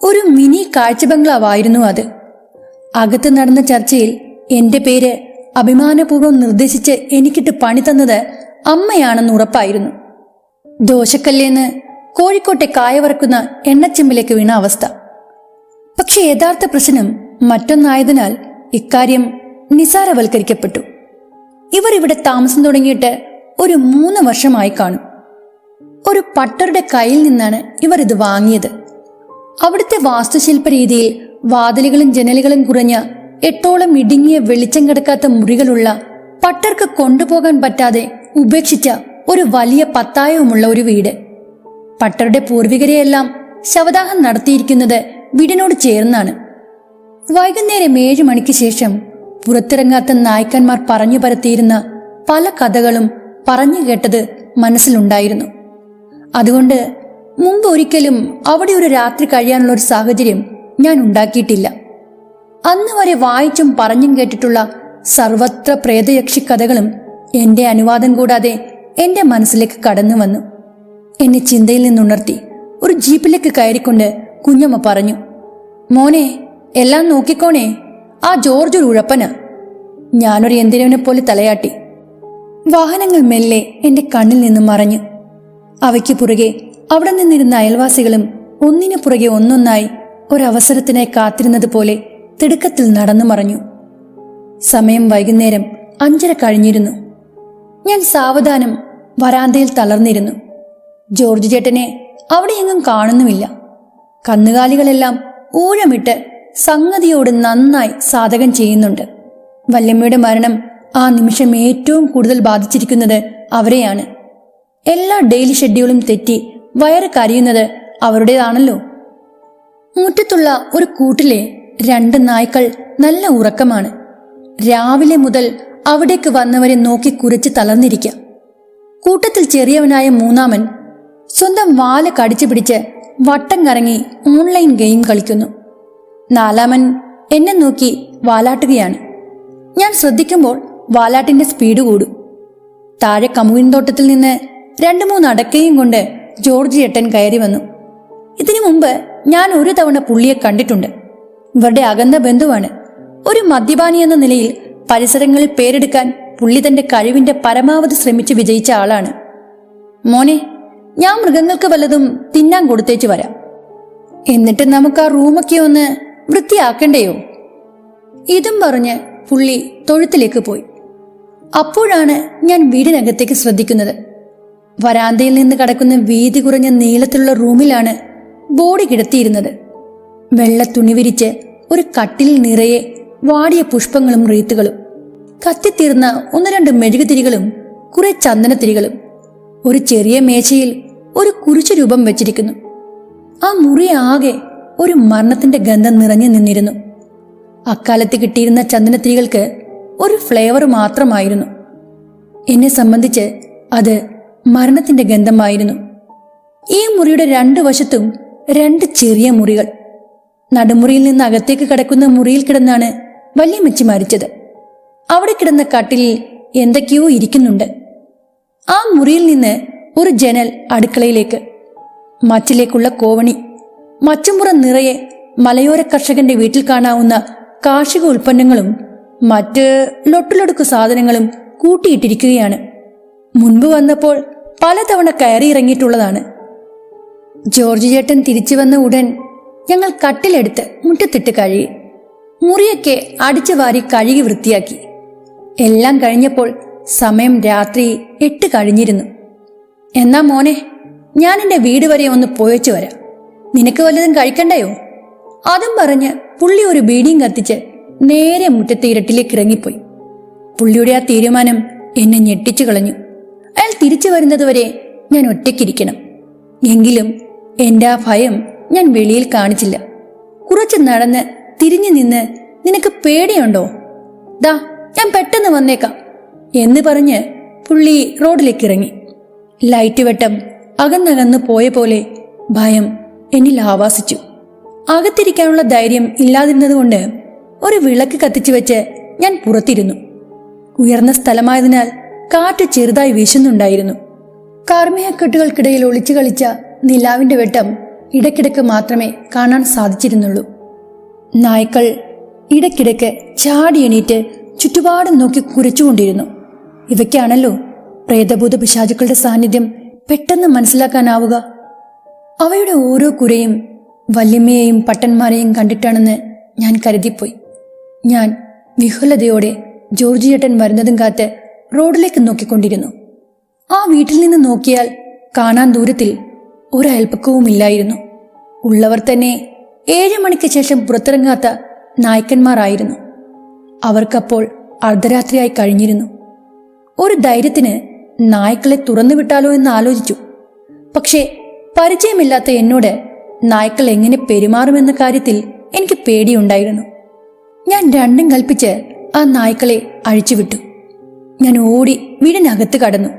ഒരു മിനി കാഴ്ച ബംഗ്ലാവായിരുന്നു അത്. അകത്ത് നടന്ന ചർച്ചയിൽ എന്റെ പേര് അഭിമാനപൂർവ്വം നിർദ്ദേശിച്ച് എനിക്കിട്ട് പണി തന്നത് അമ്മയാണെന്ന് ഉറപ്പായിരുന്നു. ദോശക്കല്ലേന്ന് കോഴിക്കോട്ടെ കായ വറക്കുന്ന എണ്ണച്ചെമ്പിലേക്ക് വീണ അവസ്ഥ. പക്ഷെ യഥാർത്ഥ പ്രശ്നം മറ്റൊന്നായതിനാൽ ഇക്കാര്യം നിസാരവൽക്കരിക്കപ്പെട്ടു. ഇവർ ഇവിടെ താമസം തുടങ്ങിയിട്ട് ഒരു 3 വർഷമായി കാണും. ഒരു പട്ടരുടെ കയ്യിൽ നിന്നാണ് ഇവർ ഇത് വാങ്ങിയത്. അവിടുത്തെ വാസ്തുശില്പ രീതിയിൽ വാതിലുകളും ജനലുകളും കുറഞ്ഞ 8ഓളം ഇടുങ്ങിയ വെളിച്ചം കിടക്കാത്ത മുറികളുള്ള, പട്ടർക്ക് കൊണ്ടുപോകാൻ പറ്റാതെ ഉപേക്ഷിച്ച ഒരു വലിയ പത്തായവുമുള്ള ഒരു വീട്. പട്ടരുടെ പൂർവികരെയെല്ലാം ശവദാഹം നടത്തിയിരിക്കുന്നത് വീടിനോട് ചേർന്നാണ്. വൈകുന്നേരം 7 മണിക്ക് ശേഷം പുറത്തിറങ്ങാത്ത നായ്ക്കന്മാർ പറഞ്ഞു പരത്തിയിരുന്ന പല കഥകളും പറഞ്ഞു കേട്ടത് മനസ്സിലുണ്ടായിരുന്നു. അതുകൊണ്ട് മുമ്പ് ഒരിക്കലും അവിടെ ഒരു രാത്രി കഴിയാനുള്ള ഒരു സാഹചര്യം ഞാൻ ഉണ്ടാക്കിയിട്ടില്ല. അന്ന് വരെ വായിച്ചും പറഞ്ഞും കേട്ടിട്ടുള്ള സർവത്ര പ്രേതയക്ഷി കഥകളും എന്റെ അനുവാദം കൂടാതെ എന്റെ മനസ്സിലേക്ക് കടന്നു വന്നു. എന്നെ ചിന്തയിൽ നിന്നുണർത്തി ഒരു ജീപ്പിലേക്ക് കയറിക്കൊണ്ട് കുഞ്ഞമ്മ പറഞ്ഞു, മോനെ, എല്ലാം നോക്കിക്കോണേ, ആ ജോർജ് ഒരു ഉഴപ്പന. ഞാനൊരു യന്ത്രവനെ പോലെ തലയാട്ടി. വാഹനങ്ങൾ മെല്ലെ എന്റെ കണ്ണിൽ നിന്നും മറഞ്ഞു. അവയ്ക്ക് പുറകെ അവിടെ നിന്നിരുന്ന അയൽവാസികളും ഒന്നിനു പുറകെ ഒന്നൊന്നായി ഒരവസരത്തിനായി കാത്തിരുന്നത് പോലെ തിടുക്കത്തിൽ നടന്നു മറഞ്ഞു. സമയം വൈകുന്നേരം 5:30 കഴിഞ്ഞിരുന്നു. ഞാൻ സാവധാനം വരാന്തയിൽ തളർന്നിരുന്നു. ജോർജ് ചേട്ടനെ അവിടെയെങ്ങും കാണുന്നുമില്ല. കന്നുകാലികളെല്ലാം ഊഴമിട്ട് സംഗതിയോട് നന്നായി സാധകം ചെയ്യുന്നുണ്ട്. വല്യമ്മയുടെ മരണം ആ നിമിഷം ഏറ്റവും കൂടുതൽ ബാധിച്ചിരിക്കുന്നത് അവരെയാണ്. എല്ലാ ഡെയിലി ഷെഡ്യൂളും തെറ്റി വയറ് കരയുന്നത് അവരുടേതാണല്ലോ. മുറ്റത്തുള്ള ഒരു കൂട്ടിലെ 2 നായ്ക്കൾ നല്ല ഉറക്കമാണ്. രാവിലെ മുതൽ അവിടേക്ക് വന്നവരെ നോക്കി കുരച്ച് തളർന്നിരിക്കാം. കൂട്ടത്തിൽ ചെറിയവനായ 3-മൻ സ്വന്തം വാല് കടിച്ചു പിടിച്ച് വട്ടം കറങ്ങി ഓൺലൈൻ ഗെയിം കളിക്കുന്നു. 4-മൻ എന്നെ നോക്കി വാലാട്ടുകയാണ്. ഞാൻ ശ്രദ്ധിക്കുമ്പോൾ വാലാട്ടിന്റെ സ്പീഡ് കൂടും. താഴെ കമുകിൻ തോട്ടത്തിൽ നിന്ന് 2-3 അടക്കയും കൊണ്ട് ജോർജ് ചേട്ടൻ കയറി വന്നു. ഇതിനു മുമ്പ് ഞാൻ ഒരു തവണ പുള്ളിയെ കണ്ടിട്ടുണ്ട്. ഇവരുടെ അകന്ന ബന്ധുവാണ്. ഒരു മദ്യപാനി എന്ന നിലയിൽ പരിസരങ്ങളിൽ പേരെടുക്കാൻ പുള്ളി തന്റെ കഴിവിന്റെ പരമാവധി ശ്രമിച്ച് വിജയിച്ച ആളാണ്. മോനെ, ഞാൻ മൃഗങ്ങൾക്ക് വല്ലതും തിന്നാൻ കൊടുത്തേച്ച് വരാം. എന്നിട്ട് നമുക്ക് ആ റൂമൊക്കെ ഒന്ന് വൃത്തിയാക്കണ്ടയോ? ഇതും പറഞ്ഞ് പുള്ളി തൊഴുത്തിലേക്ക് പോയി. അപ്പോഴാണ് ഞാൻ വീടിനകത്തേക്ക് ശ്രദ്ധിക്കുന്നത്. വരാന്തയിൽ നിന്ന് കടക്കുന്ന വീതി കുറഞ്ഞ നീളത്തിലുള്ള റൂമിലാണ് ബോഡി കിടത്തിയിരുന്നത്. വെള്ള തുണി വിരിച്ച് ഒരു കട്ടിൽ നിറയെ വാടിയ പുഷ്പങ്ങളും റീത്തുകളും, കത്തിത്തീർന്ന 1-2 മെഴുകുതിരികളും കുറെ ചന്ദനത്തിരികളും, ഒരു ചെറിയ മേശയിൽ ഒരു കുരിശു രൂപം വെച്ചിരിക്കുന്നു. ആ മുറി ആകെ ഒരു മരണത്തിന്റെ ഗന്ധം നിറഞ്ഞു നിന്നിരുന്നു. അക്കാലത്ത് കിട്ടിയിരുന്ന ചന്ദനത്തിരികൾക്ക് ഒരു ഫ്ലേവർ മാത്രമായിരുന്നു. എന്നെ സംബന്ധിച്ച് അത് മരണത്തിന്റെ ഗന്ധമായിരുന്നു. ഈ മുറിയുടെ 2 വശത്തും 2 ചെറിയ മുറികൾ. നടുമുറിയിൽ നിന്ന് അകത്തേക്ക് കടക്കുന്ന മുറിയിൽ കിടന്നാണ് വല്യമ്മച്ചി മരിച്ചത്. അവിടെ കിടന്ന കട്ടിലിൽ എന്തൊക്കെയോ ഇരിക്കുന്നുണ്ട്. ആ മുറിയിൽ നിന്ന് ഒരു ജനൽ അടുക്കളയിലേക്ക്, മച്ചിലേക്കുള്ള കോവണി, മച്ചുംപുറം നിറയെ മലയോര കർഷകന്റെ വീട്ടിൽ കാണാവുന്ന കാർഷിക ഉൽപ്പന്നങ്ങളും മറ്റ് ലൊട്ടിലൊടുക്കു സാധനങ്ങളും കൂട്ടിയിട്ടിരിക്കുകയാണ്. മുൻപ് വന്നപ്പോൾ പലതവണ കയറിയിറങ്ങിയിട്ടുള്ളതാണ്. ജോർജ് ചേട്ടൻ തിരിച്ചു വന്ന ഉടൻ ഞങ്ങൾ കട്ടിലെടുത്ത് മുറ്റത്തിട്ട് കഴുകി. മുറിയൊക്കെ അടിച്ചു വാരി കഴുകി വൃത്തിയാക്കി. എല്ലാം കഴിഞ്ഞപ്പോൾ സമയം രാത്രി 8 കഴിഞ്ഞിരുന്നു. എന്നാ മോനെ, ഞാൻ എൻ്റെ വീട് വരെ ഒന്ന് പോയച്ചു വരാം, നിനക്ക് വല്ലതും കഴിക്കണ്ടയോ? അതും പറഞ്ഞ് പുള്ളി ഒരു ബീഡിയും കത്തിച്ച് നേരെ മുറ്റത്തെ ഇരട്ടിലേക്ക് ഇറങ്ങിപ്പോയി. പുള്ളിയുടെ ആ തീരുമാനം എന്നെ ഞെട്ടിച്ചു കളഞ്ഞു. അയാൾ തിരിച്ചു വരുന്നതുവരെ ഞാൻ ഒറ്റയ്ക്കിരിക്കണം. എങ്കിലും എൻ്റെ ആ ഭയം ഞാൻ വെളിയിൽ കാണിച്ചില്ല. കുറച്ച് നടന്ന് തിരിഞ്ഞു നിന്ന്, നിനക്ക് പേടിയുണ്ടോ? ദാ ഞാൻ പെട്ടെന്ന് വന്നേക്കാം എന്ന് പറഞ്ഞ് പുള്ളി റോഡിലേക്ക് ഇറങ്ങി. ലൈറ്റ് വെട്ടം അകന്നകന്ന് പോയ പോലെ ഭയം എന്നിൽ ആവാസിച്ചു. അകത്തിരിക്കാനുള്ള ധൈര്യം ഇല്ലാതിരുന്നതുകൊണ്ട് ഒരു വിളക്ക് കത്തിച്ചു വെച്ച് ഞാൻ പുറത്തിരുന്നു. ഉയർന്ന സ്ഥലമായതിനാൽ കാറ്റ് ചെറുതായി വീശുന്നുണ്ടായിരുന്നു. കാർമേഘക്കെട്ടുകൾക്കിടയിൽ ഒളിച്ചു കളിച്ച നിലാവിന്റെ വെട്ടം ഇടയ്ക്കിടയ്ക്ക് മാത്രമേ കാണാൻ സാധിച്ചിരുന്നുള്ളൂ. നായ്ക്കൾ ഇടയ്ക്കിടയ്ക്ക് ചാടി എണീറ്റ് ചുറ്റുപാടും നോക്കി കുരച്ചുകൊണ്ടിരുന്നു. ഇവയ്ക്കാണല്ലോ പ്രേതഭൂത പിശാചുക്കളുടെ സാന്നിധ്യം പെട്ടെന്ന് മനസ്സിലാക്കാനാവുക. അവയുടെ ഓരോ കുരയും വല്യമ്മയെയും പട്ടന്മാരെയും കണ്ടിട്ടാണെന്ന് ഞാൻ കരുതിപ്പോയി. ഞാൻ വിഹുലതയോടെ ജോർജ് ചേട്ടൻ വരുന്നതും കാത്ത് റോഡിലേക്ക് നോക്കിക്കൊണ്ടിരുന്നു. ആ വീട്ടിൽ നിന്ന് നോക്കിയാൽ കാണാൻ ദൂരത്തിൽ ഒരയൽപ്പക്കവുമില്ലായിരുന്നു. ഉള്ളവർ തന്നെ 7 മണിക്ക് ശേഷം പുറത്തിറങ്ങാത്ത നായ്ക്കന്മാരായിരുന്നു. അവർക്കപ്പോൾ അർദ്ധരാത്രിയായി കഴിഞ്ഞിരുന്നു. ഒരു ധൈര്യത്തിന് നായ്ക്കളെ തുറന്നു വിട്ടാലോ എന്ന് ആലോചിച്ചു. പക്ഷേ പരിചയമില്ലാത്ത എന്നോട് നായ്ക്കൾ എങ്ങനെ പെരുമാറുമെന്ന കാര്യത്തിൽ എനിക്ക് പേടിയുണ്ടായിരുന്നു. ഞാൻ രണ്ടും കൽപ്പിച്ച് ആ നായ്ക്കളെ അഴിച്ചുവിട്ടു. ഞാൻ ഓടി വീടിനകത്ത് കടന്നു.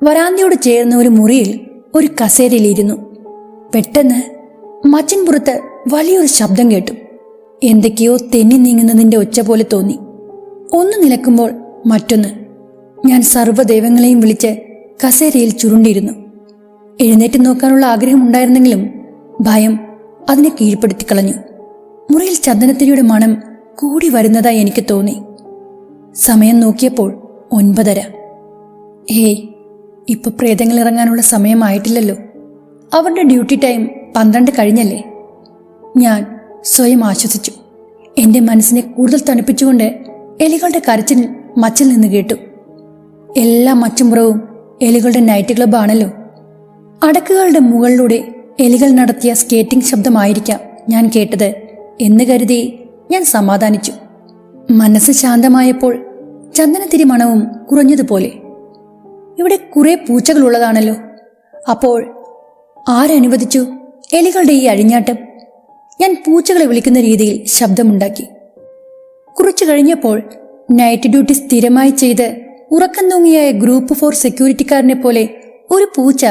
വരാന്തയോട് ചേർന്ന ഒരു മുറിയിൽ ഒരു കസേരയിലിരുന്നു. പെട്ടെന്ന് മച്ചിൻപുറത്ത് വലിയൊരു ശബ്ദം കേട്ടു. എന്തൊക്കെയോ തെന്നി നീങ്ങുന്നതിന്റെ ഒച്ച പോലെ തോന്നി. ഒന്ന് നിലക്കുമ്പോൾ മറ്റൊന്ന്. ഞാൻ സർവ്വദൈവങ്ങളെയും വിളിച്ച് കസേരയിൽ ചുരുണ്ടിരുന്നു. എഴുന്നേറ്റ് നോക്കാനുള്ള ആഗ്രഹമുണ്ടായിരുന്നെങ്കിലും ഭയം അതിനെ കീഴ്പ്പെടുത്തി കളഞ്ഞു. മുറിയിൽ ചന്ദനത്തിരിയുടെ മണം കൂടി വരുന്നതായി എനിക്ക് തോന്നി. സമയം നോക്കിയപ്പോൾ 9:30. ഏയ്, ഇപ്പൊ പ്രേതങ്ങൾ ഇറങ്ങാനുള്ള സമയമായിട്ടില്ലല്ലോ. അവരുടെ ഡ്യൂട്ടി ടൈം 12 കഴിഞ്ഞല്ലേ. ഞാൻ സ്വയം ആശ്വസിച്ചു. എന്റെ മനസ്സിനെ കൂടുതൽ തണുപ്പിച്ചുകൊണ്ട് എലികളുടെ കരച്ചിൽ മച്ചിൽ നിന്ന് കേട്ടു. എല്ലാ മച്ചുംപുറവും എലികളുടെ നൈറ്റ് ക്ലബ് ആണല്ലോ. അടക്കുകളുടെ മുകളിലൂടെ എലികൾ നടത്തിയ സ്കേറ്റിംഗ് ശബ്ദമായിരിക്കാം ഞാൻ കേട്ടത് എന്ന് കരുതി ഞാൻ സമാധാനിച്ചു. മനസ്സ് ശാന്തമായപ്പോൾ ചന്ദനത്തിരി മണവും കുറഞ്ഞതുപോലെ. ഇവിടെ കുറെ പൂച്ചകളുള്ളതാണല്ലോ. അപ്പോൾ ആരനുവദിച്ചു എലികളുടെ ഈ അഴിഞ്ഞാട്ടം? ഞാൻ പൂച്ചകളെ വിളിക്കുന്ന രീതിയിൽ ശബ്ദമുണ്ടാക്കി. കുറച്ചു കഴിഞ്ഞപ്പോൾ നൈറ്റ് ഡ്യൂട്ടി സ്ഥിരമായി ചെയ്ത് ഉറക്കം തൂങ്ങിയായ ഗ്രൂപ്പ് 4 സെക്യൂരിറ്റിക്കാരനെ പോലെ ഒരു പൂച്ച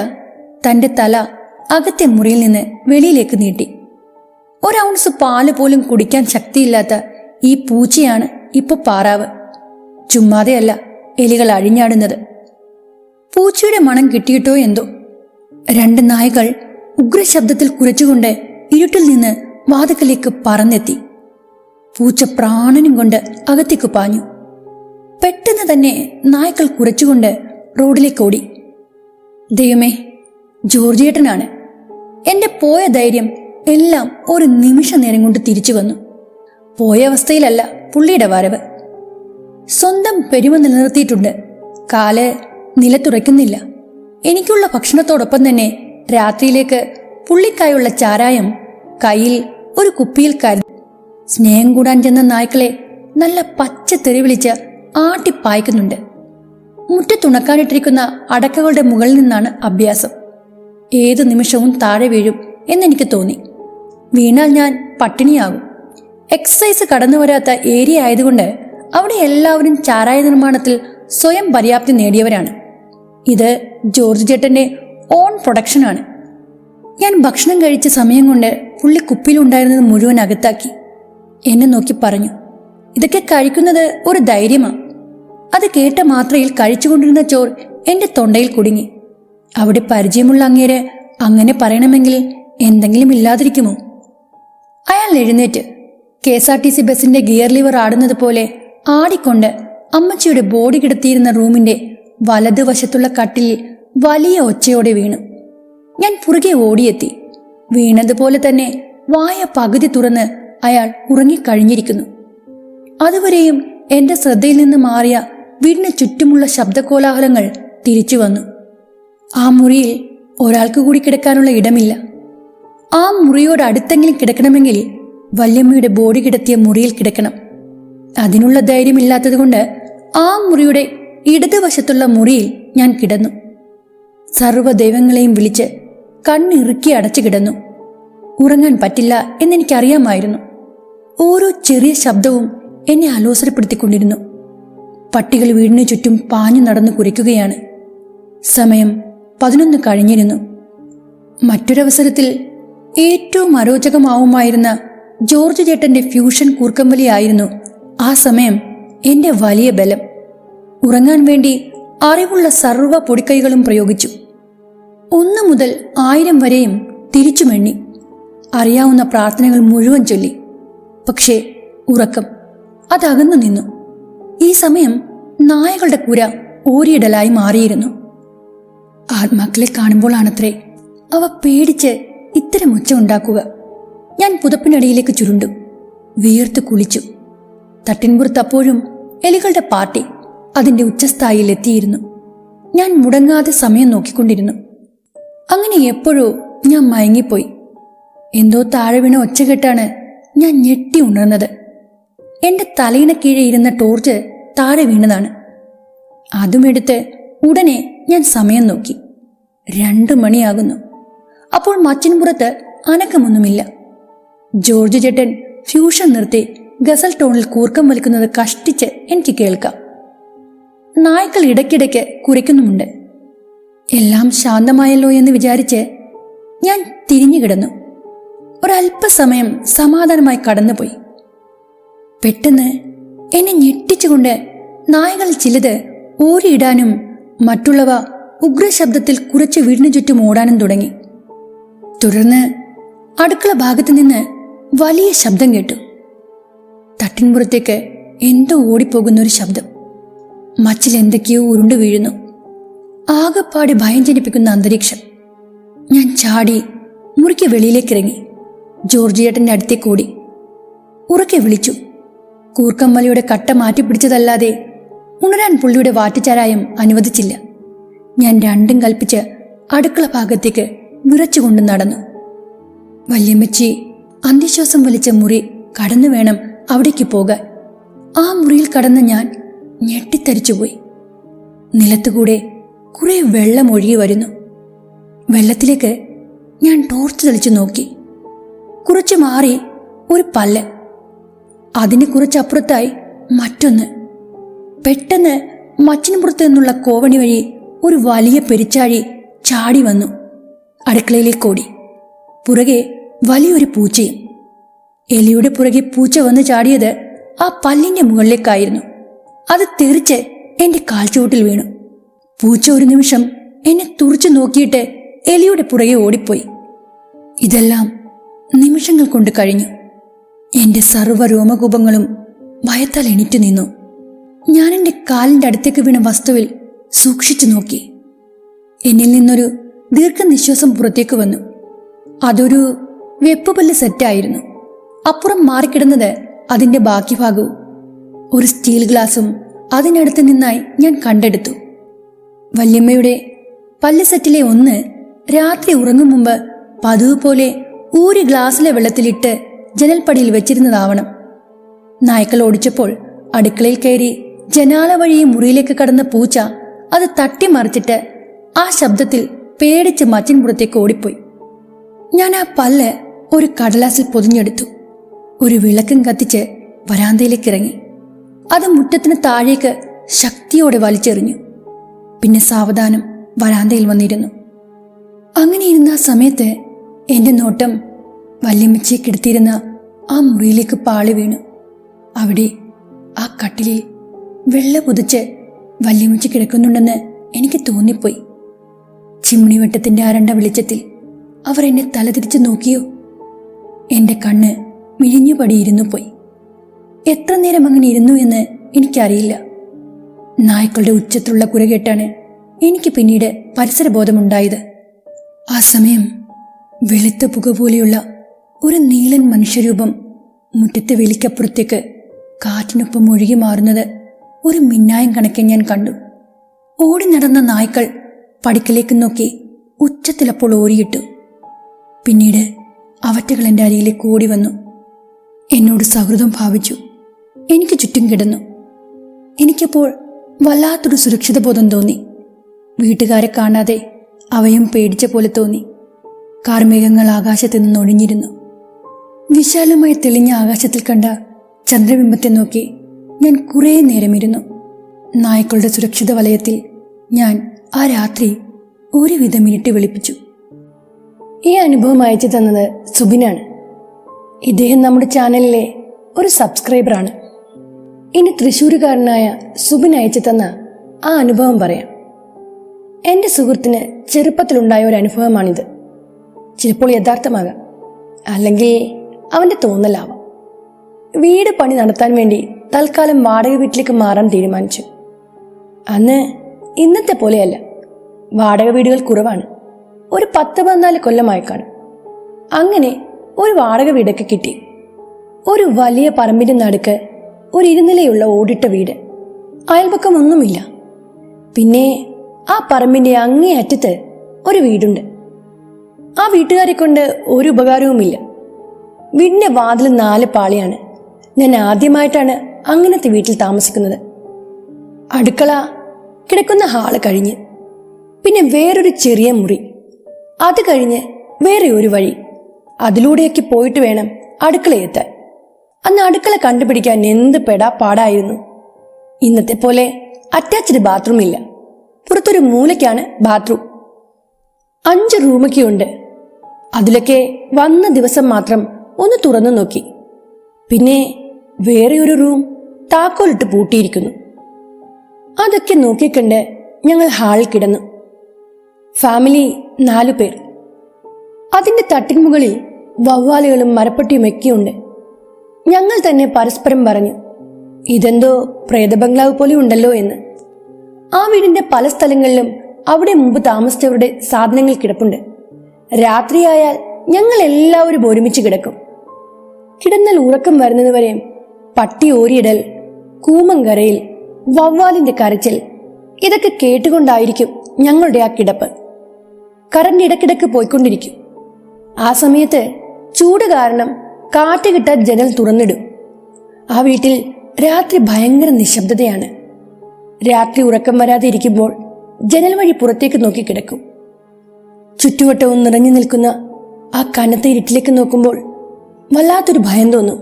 തന്റെ തല അകത്തെ മുറിയിൽ നിന്ന് വെളിയിലേക്ക് നീട്ടി. 1 ഔൺസ് പാല് പോലും കുടിക്കാൻ ശക്തിയില്ലാത്ത ഈ പൂച്ചയാണ് ഇപ്പൊ പാറാവ്. ചുമ്മാതെയല്ല എലികൾ അഴിഞ്ഞാടുന്നത്. പൂച്ചയുടെ മണം കിട്ടിയിട്ടോ എന്തോ. 2 നായകൾ ഉഗ്രശബ്ദത്തിൽ കുരച്ചുകൊണ്ട് ഇരുട്ടിൽ നിന്ന് വാതിക്കലേക്ക് പറന്നെത്തി. പൂച്ച പ്രാണനും കൊണ്ട് അകത്തേക്ക് പാഞ്ഞു. പെട്ടെന്ന് തന്നെ നായ്ക്കൾ കുരച്ചുകൊണ്ട് റോഡിലേക്ക് ഓടി. ദൈവമേ, ജോർജ് ചേട്ടനാണ്. എന്റെ പോയ ധൈര്യം എല്ലാം ഒരു നിമിഷ നേരം കൊണ്ട് തിരിച്ചു വന്നു. പോയ അവസ്ഥയിലല്ല പുള്ളിയുടെ വരവ്. സ്വന്തം പെരുമ നിലനിർത്തിയിട്ടുണ്ട്. കാല് നിലത്തുറയ്ക്കുന്നില്ല. എനിക്കുള്ള ഭക്ഷണത്തോടൊപ്പം തന്നെ രാത്രിയിലേക്ക് പുള്ളിക്കായുള്ള ചാരായം കയ്യിൽ ഒരു കുപ്പിയിൽ കരുതി. സ്നേഹം കൂടാൻ ചെന്ന നായ്ക്കളെ നല്ല പച്ച തെറി വിളിച്ച് ആട്ടിപ്പായ്ക്കുന്നുണ്ട്. മുറ്റത്തുണക്കാനിട്ടിരിക്കുന്ന അടക്കകളുടെ മുകളിൽ നിന്നാണ് അഭ്യാസം. ഏതു നിമിഷവും താഴെ വീഴും എന്നെനിക്ക് തോന്നി. വീണാൽ ഞാൻ പട്ടിണിയാകും. എക്സസൈസ് കടന്നു വരാത്ത ഏരിയ ആയതുകൊണ്ട് അവിടെ എല്ലാവരും ചാരായ നിർമ്മാണത്തിൽ സ്വയം പര്യാപ്തി നേടിയവരാണ്. ഇത് ജോർജ് ചേട്ടന്റെ ഓൺ പ്രൊഡക്ഷനാണ്. ഞാൻ ഭക്ഷണം കഴിച്ച സമയം കൊണ്ട് പുള്ളി കുപ്പിയിലുണ്ടായിരുന്നത് മുഴുവൻ അകത്താക്കി. എന്നെ നോക്കി പറഞ്ഞു, ഇതൊക്കെ കഴിക്കുന്നത് ഒരു ധൈര്യമാ. അത് കേട്ട മാത്രയിൽ കഴിച്ചുകൊണ്ടിരുന്ന ചോർ എന്റെ തൊണ്ടയിൽ കുടുങ്ങി. അവിടെ പരിചയമുള്ള അങ്ങേര് അങ്ങനെ പറയണമെങ്കിൽ എന്തെങ്കിലും ഇല്ലാതിരിക്കുമോ? അയാൾ എഴുന്നേറ്റ് KSRTC ബസിന്റെ ഗിയർ ലിവർ ആടുന്നത് പോലെ ആടിക്കൊണ്ട് അമ്മച്ചിയുടെ ബോഡി കിടത്തിയിരുന്ന റൂമിന്റെ വലതുവശത്തുള്ള കട്ടിലിൽ വലിയ ഒച്ചയോടെ വീണു. ഞാൻ പുറകെ ഓടിയെത്തി. വീണതുപോലെ തന്നെ വായ പകുതി തുറന്ന് അയാൾ ഉറങ്ങിക്കഴിഞ്ഞിരിക്കുന്നു. അതുവരെയും എന്റെ ശ്രദ്ധയിൽ നിന്ന് മാറിയ വീടിന് ചുറ്റുമുള്ള ശബ്ദകോലാഹലങ്ങൾ തിരിച്ചു വന്നു. ആ മുറിയിൽ ഒരാൾക്ക് കൂടി കിടക്കാനുള്ള ഇടമില്ല. ആ മുറിയോട് അടുത്തെങ്കിലും കിടക്കണമെങ്കിൽ വല്യമ്മയുടെ ബോഡി കിടത്തിയ മുറിയിൽ കിടക്കണം. അതിനുള്ള ധൈര്യമില്ലാത്തതുകൊണ്ട് ആ മുറിയുടെ ഇടതുവശത്തുള്ള മുറിയിൽ ഞാൻ കിടന്നു. സർവ്വ ദൈവങ്ങളെയും വിളിച്ച് കണ്ണിറുക്കി അടച്ചു കിടന്നു. ഉറങ്ങാൻ പറ്റില്ല എന്നെനിക്കറിയാമായിരുന്നു. ഓരോ ചെറിയ ശബ്ദവും എന്നെ അലോസരപ്പെടുത്തിക്കൊണ്ടിരുന്നു. പട്ടികൾ വീടിനു ചുറ്റും പാഞ്ഞു നടന്നു കുരയ്ക്കുകയാണ്. സമയം 11 കഴിഞ്ഞിരുന്നു. മറ്റൊരവസരത്തിൽ ഏറ്റവും അരോചകമാവുമായിരുന്ന ജോർജ് ചേട്ടന്റെ ഫ്യൂഷൻ കൂർക്കംവലിയായിരുന്നു ആ സമയം എന്റെ വലിയ ബലം. ഉറങ്ങാൻ വേണ്ടി അറിവുള്ള സർവ്വ പൊടിക്കൈകളും പ്രയോഗിച്ചു. 1 മുതൽ 1000 വരെയും തിരിച്ചുമെണ്ണി. അറിയാവുന്ന പ്രാർത്ഥനകൾ മുഴുവൻ ചൊല്ലി. പക്ഷേ ഉറക്കം അതകന്നു നിന്നു. ഈ സമയം നായകളുടെ കുര ഓരിയിടലായി മാറിയിരുന്നു. ആത്മാക്കളെ കാണുമ്പോഴാണത്രേ അവ പേടിച്ച് ഇത്തരം ഒച്ച ഉണ്ടാക്കുക. ഞാൻ പുതപ്പിനടിയിലേക്ക് ചുരുണ്ടു. വിയർത്ത് കുളിച്ചു. തട്ടിൻപുറത്ത് അപ്പോഴും എലികളുടെ പാർട്ടി അതിന്റെ ഉച്ചസ്ഥായിയിൽ എത്തിയിരുന്നു. ഞാൻ മുടങ്ങാതെ സമയം നോക്കിക്കൊണ്ടിരുന്നു. അങ്ങനെ എപ്പോഴോ ഞാൻ മയങ്ങിപ്പോയി. എന്തോ താഴെ വീണ ഒച്ച കേട്ടാണ് ഞാൻ ഞെട്ടി ഉണർന്നത്. എന്റെ തലയിണ കീഴെ ഇരുന്ന ടോർച്ച് താഴെ വീണതാണ്. അതുമെടുത്ത് ഉടനെ ഞാൻ സമയം നോക്കി. 2 മണിയാകുന്നു. അപ്പോൾ മച്ചിൻപുറത്ത് അനക്കമൊന്നുമില്ല. ജോർജ് ചേട്ടൻ ഫ്യൂഷൻ നിർത്തി ഗസൽ ടോണിൽ കൂർക്കം വലിക്കുന്നത് കഷ്ടിച്ച് എനിക്ക് കേൾക്കാം. നായ്ക്കൾ ഇടയ്ക്കിടയ്ക്ക് കുരയ്ക്കുന്നുമുണ്ട്. എല്ലാം ശാന്തമായല്ലോ എന്ന് വിചാരിച്ച് ഞാൻ തിരിഞ്ഞു കിടന്നു. ഒരല്പസമയം സമാധാനമായി കടന്നുപോയി. പെട്ടെന്ന് എന്നെ ഞെട്ടിച്ചുകൊണ്ട് നായകൾ ചിലത് ഓരിയിടാനും മറ്റുള്ളവ ഉഗ്രശബ്ദത്തിൽ കുറച്ച് വീടിനു ചുറ്റും ഓടാനും തുടങ്ങി. തുടർന്ന് അടുക്കള ഭാഗത്തു നിന്ന് വലിയ ശബ്ദം കേട്ടു. തട്ടിൻപുറത്തേക്ക് എന്തോ ഓടിപ്പോകുന്നൊരു ശബ്ദം. മച്ചിൽ എന്തൊക്കെയോ ഉരുണ്ടു വീഴുന്നു. ആകെപ്പാടി ഭയം ജനിപ്പിക്കുന്ന അന്തരീക്ഷം. ഞാൻ ചാടി മുറിക്ക് വെളിയിലേക്കിറങ്ങി. ജോർജ് ചേട്ടന്റെ അടുത്തേക്ക് ഓടി. ഉറക്കെ വിളിച്ചു. കൂർക്കമ്മലിയുടെ കട്ട മാറ്റിപ്പിടിച്ചതല്ലാതെ ഉണരാൻ പുള്ളിയുടെ വാറ്റുചാരായം അനുവദിച്ചില്ല. ഞാൻ രണ്ടും കൽപ്പിച്ച് അടുക്കള ഭാഗത്തേക്ക് വിറച്ചുകൊണ്ട് നടന്നു. വല്യമ്മച്ചി അന്ത്യശ്വാസം വലിച്ച മുറി കടന്നു വേണം അവിടേക്ക് പോകാൻ. ആ മുറിയിൽ കടന്ന ഞാൻ ഞെട്ടിത്തരിച്ചുപോയി. നിലത്തുകൂടെ കുറെ വെള്ളം ഒഴുകി വരുന്നു. വെള്ളത്തിലേക്ക് ഞാൻ ടോർച്ച് തെളിച്ചു നോക്കി. കുറച്ചു മാറി ഒരു പല്ല്, അതിന് കുറച്ചപ്പുറത്തായി മറ്റൊന്ന്. പെട്ടെന്ന് മച്ചിൻപുറത്ത് നിന്നുള്ള കോവണി വഴി ഒരു വലിയ പെരിച്ചാഴി ചാടി വന്നു. അടുക്കളയിലേക്കോടി. പുറകെ വലിയൊരു പൂച്ചയും. എലിയുടെ പുറകെ പൂച്ച വന്ന് ചാടിയത് ആ പല്ലിന്റെ മുകളിലേക്കായിരുന്നു. അത് തെറിച്ച് എന്റെ കാൽച്ചുവട്ടിൽ വീണു. പൂച്ച ഒരു നിമിഷം എന്നെ തുറച്ചു നോക്കിയിട്ട് എലിയുടെ പുറകെ ഓടിപ്പോയി. ഇതെല്ലാം നിമിഷങ്ങൾ കൊണ്ട് കഴിഞ്ഞു. എന്റെ സർവ്വ രോമകൂപങ്ങളും ഭയത്താൽ എണീറ്റു നിന്നു. ഞാൻ എന്റെ കാലിന്റെ അടുത്തേക്ക് വീണ വസ്തുവിൽ സൂക്ഷിച്ചു നോക്കി. എന്നിൽ നിന്നൊരു ദീർഘനിശ്വാസം പുറത്തേക്ക് വന്നു. അതൊരു വെപ്പുപല്ല് സെറ്റായിരുന്നു. അപ്പുറം മാറിക്കിടന്നത് അതിന്റെ ബാക്കി ഭാഗവും. ഒരു സ്റ്റീൽ ഗ്ലാസും അതിനടുത്ത് നിന്നായി ഞാൻ കണ്ടെടുത്തു. വല്യമ്മയുടെ പല്ല് സെറ്റിലെ ഒന്ന് രാത്രി ഉറങ്ങും മുമ്പ് പതിവ് പോലെ ഊരി ഗ്ലാസ്സിലെ വെള്ളത്തിലിട്ട് ജനൽപ്പടിയിൽ വെച്ചിരുന്നതാവണം. നായ്ക്കൾ ഓടിച്ചപ്പോൾ അടുക്കളയിൽ കയറി ജനാല വഴി മുറിയിലേക്ക് കടന്ന പൂച്ച അത് തട്ടിമറിച്ചിട്ട് ആ ശബ്ദത്തിൽ പേടിച്ച് മച്ചിൻപുറത്തേക്ക് ഓടിപ്പോയി. ഞാൻ ആ പല്ല് ഒരു കടലാസിൽ പൊതിഞ്ഞെടുത്തു. ഒരു വിളക്കും കത്തിച്ച് വരാന്തയിലേക്ക് ഇറങ്ങി. അത് മുറ്റത്തിന് താഴേക്ക് ശക്തിയോടെ വലിച്ചെറിഞ്ഞു. പിന്നെ സാവധാനം വരാന്തയിൽ വന്നിരുന്നു. അങ്ങനെ ഇരുന്ന ആ സമയത്ത് എന്റെ നോട്ടം വല്യമ്മച്ചിയെ കിടത്തിയിരുന്ന ആ മുറിയിലേക്ക് പാളി വീണു. അവിടെ ആ കട്ടിലിൽ വെള്ള പുതച്ച് വല്യമ്മച്ചി കിടക്കുന്നുണ്ടെന്ന് എനിക്ക് തോന്നിപ്പോയി. ചിമ്മിണി വെട്ടത്തിന്റെ അരണ്ട വെളിച്ചത്തിൽ അവർ എന്നെ തലതിരിച്ച് നോക്കിയോ? എന്റെ കണ്ണ് മിഴിഞ്ഞുപടിയിരുന്നു പോയി. എത്ര നേരം അങ്ങനെ ഇരുന്നു എന്ന് എനിക്കറിയില്ല. നായ്ക്കളുടെ ഉച്ചത്തിലുള്ള കുര കേട്ടാണ് എനിക്ക് പിന്നീട് പരിസരബോധമുണ്ടായത്. ആ സമയം വെളുത്ത പുക പോലെയുള്ള ഒരു നീലൻ മനുഷ്യരൂപം മുറ്റത്തെ വേലിക്കപ്പുറത്തേക്ക് കാറ്റിനൊപ്പം ഒഴുകി മാറുന്നത് ഒരു മിന്നായം കണക്കെ ഞാൻ കണ്ടു. ഓടി നടന്ന നായ്ക്കൾ പടിക്കലേക്ക് നോക്കി ഉച്ചത്തിലപ്പോൾ ഓരിയിട്ടു. പിന്നീട് അവറ്റകൾ എൻ്റെ അരിയിലേക്ക് ഓടി വന്നു. എന്നോട് സൗഹൃദം ഭാവിച്ചു. എനിക്ക് ചുറ്റും കിടന്നു. എനിക്കപ്പോൾ വല്ലാത്തൊരു സുരക്ഷിത ബോധം തോന്നി. വീട്ടുകാരെ കാണാതെ അവയും പേടിച്ച പോലെ തോന്നി. കാർമേഘങ്ങൾ ആകാശത്ത് നിന്ന് ഒഴിഞ്ഞിരുന്നു. വിശാലമായി തെളിഞ്ഞ ആകാശത്തിൽ കണ്ട ചന്ദ്രബിംബത്തെ നോക്കി ഞാൻ കുറേ നേരമിരുന്നു. നായ്ക്കളുടെ സുരക്ഷിത വലയത്തിൽ ഞാൻ ആ രാത്രി ഒരുവിധം മിനിറ്റ് വെളുപ്പിച്ചു. ഈ അനുഭവം അയച്ചു തന്നത് സുബിനാണ്. ഇദ്ദേഹം നമ്മുടെ ചാനലിലെ ഒരു സബ്സ്ക്രൈബറാണ്. ഇനി തൃശ്ശൂരുകാരനായ സുബിൻ അയച്ചു തന്ന ആ അനുഭവം പറയാം. എൻ്റെ സുഹൃത്തിന് ചെറുപ്പത്തിലുണ്ടായ ഒരു അനുഭവമാണിത്. ചിലപ്പോൾ യഥാർത്ഥമാകാം, അല്ലെങ്കിൽ അവൻ്റെ തോന്നലാവാം. വീട് പണി നടത്താൻ വേണ്ടി തൽക്കാലം വാടക വീട്ടിലേക്ക് മാറാൻ തീരുമാനിച്ചു. അന്ന് ഇന്നത്തെ പോലെയല്ല, വാടക വീടുകൾ കുറവാണ്. ഒരു 10-14 കൊല്ലമായി കാണും. അങ്ങനെ ഒരു വാടക വീടൊക്കെ കിട്ടി. ഒരു വലിയ പറമ്പിന്റെ നടുക്ക് ഒരു ഇരുനിലയുള്ള ഓടിട്ട വീട്. അയൽപക്കമൊന്നുമില്ല. പിന്നെ ആ പറമ്പിന്റെ അങ്ങേ അറ്റത്ത് ഒരു വീടുണ്ട്. ആ വീട്ടുകാരെ കൊണ്ട് ഒരു ഉപകാരവുമില്ല. വീടിന്റെ വാതിൽ 4 പാളിയാണ്. ഞാൻ ആദ്യമായിട്ടാണ് അങ്ങനത്തെ വീട്ടിൽ താമസിക്കുന്നത്. അടുക്കള, കിടക്കുന്ന ഹാള് കഴിഞ്ഞ് പിന്നെ വേറൊരു ചെറിയ മുറി, അത് കഴിഞ്ഞ് വേറെ ഒരു വഴി. അതിലൂടെയൊക്കെ പോയിട്ട് വേണം അടുക്കളയെത്താൻ. അന്ന് അടുക്കള കണ്ടുപിടിക്കാൻ എന്ത് പാടായിരുന്നു. ഇന്നത്തെ പോലെ അറ്റാച്ച്ഡ് ബാത്റൂം ഇല്ല. പുറത്തൊരു മൂലയ്ക്കാണ് ബാത്റൂം. 5 റൂമൊക്കെ ഉണ്ട്. അതിലൊക്കെ വന്ന ദിവസം മാത്രം ഒന്ന് തുറന്നു നോക്കി. പിന്നെ വേറെ ഒരു റൂം താക്കോലിട്ട് പൂട്ടിയിരിക്കുന്നു. അതൊക്കെ നോക്കിക്കണ്ട് ഞങ്ങൾ ഹാളിൽ കിടന്നു. ഫാമിലി 4 പേർ. അതിന്റെ തട്ടിൻമുകളിൽ വവ്വാലുകളും മരപ്പട്ടിയുമൊക്കെയുണ്ട്. ഞങ്ങൾ തന്നെ പരസ്പരം പറഞ്ഞു, ഇതെന്തോ പ്രേത ബംഗ്ലാവ് പോലെ ഉണ്ടല്ലോ എന്ന്. ആ വീടിന്റെ പല സ്ഥലങ്ങളിലും അവിടെ മുമ്പ് താമസിച്ചവരുടെ സാധനങ്ങൾ കിടപ്പുണ്ട്. രാത്രിയായാൽ ഞങ്ങൾ എല്ലാവരും ഒരുമിച്ച് കിടക്കും. കിടന്നാൽ ഉറക്കം വരുന്നതുവരെ പട്ടി ഓരിയിടൽ, കൂമങ്കരയിൽ, വവ്വാലിന്റെ കരച്ചിൽ, ഇതൊക്കെ കേട്ടുകൊണ്ടായിരിക്കും ഞങ്ങളുടെ ആ കിടപ്പ്. കറണ്ട് ഇടക്കിടക്ക് പോയിക്കൊണ്ടിരിക്കും. ആ സമയത്ത് ചൂട് കാരണം കാറ്റ് കിട്ടാൻ ജനൽ തുറന്നിടും. ആ വീട്ടിൽ രാത്രി ഭയങ്കര നിശബ്ദതയാണ്. രാത്രി ഉറക്കം വരാതെ ഇരിക്കുമ്പോൾ ജനൽ വഴി പുറത്തേക്ക് നോക്കി കിടക്കും. ചുറ്റുവട്ടവും നിറഞ്ഞു നിൽക്കുന്ന ആ കനത്ത ഇരുട്ടിലേക്ക് നോക്കുമ്പോൾ വല്ലാത്തൊരു ഭയം തോന്നും.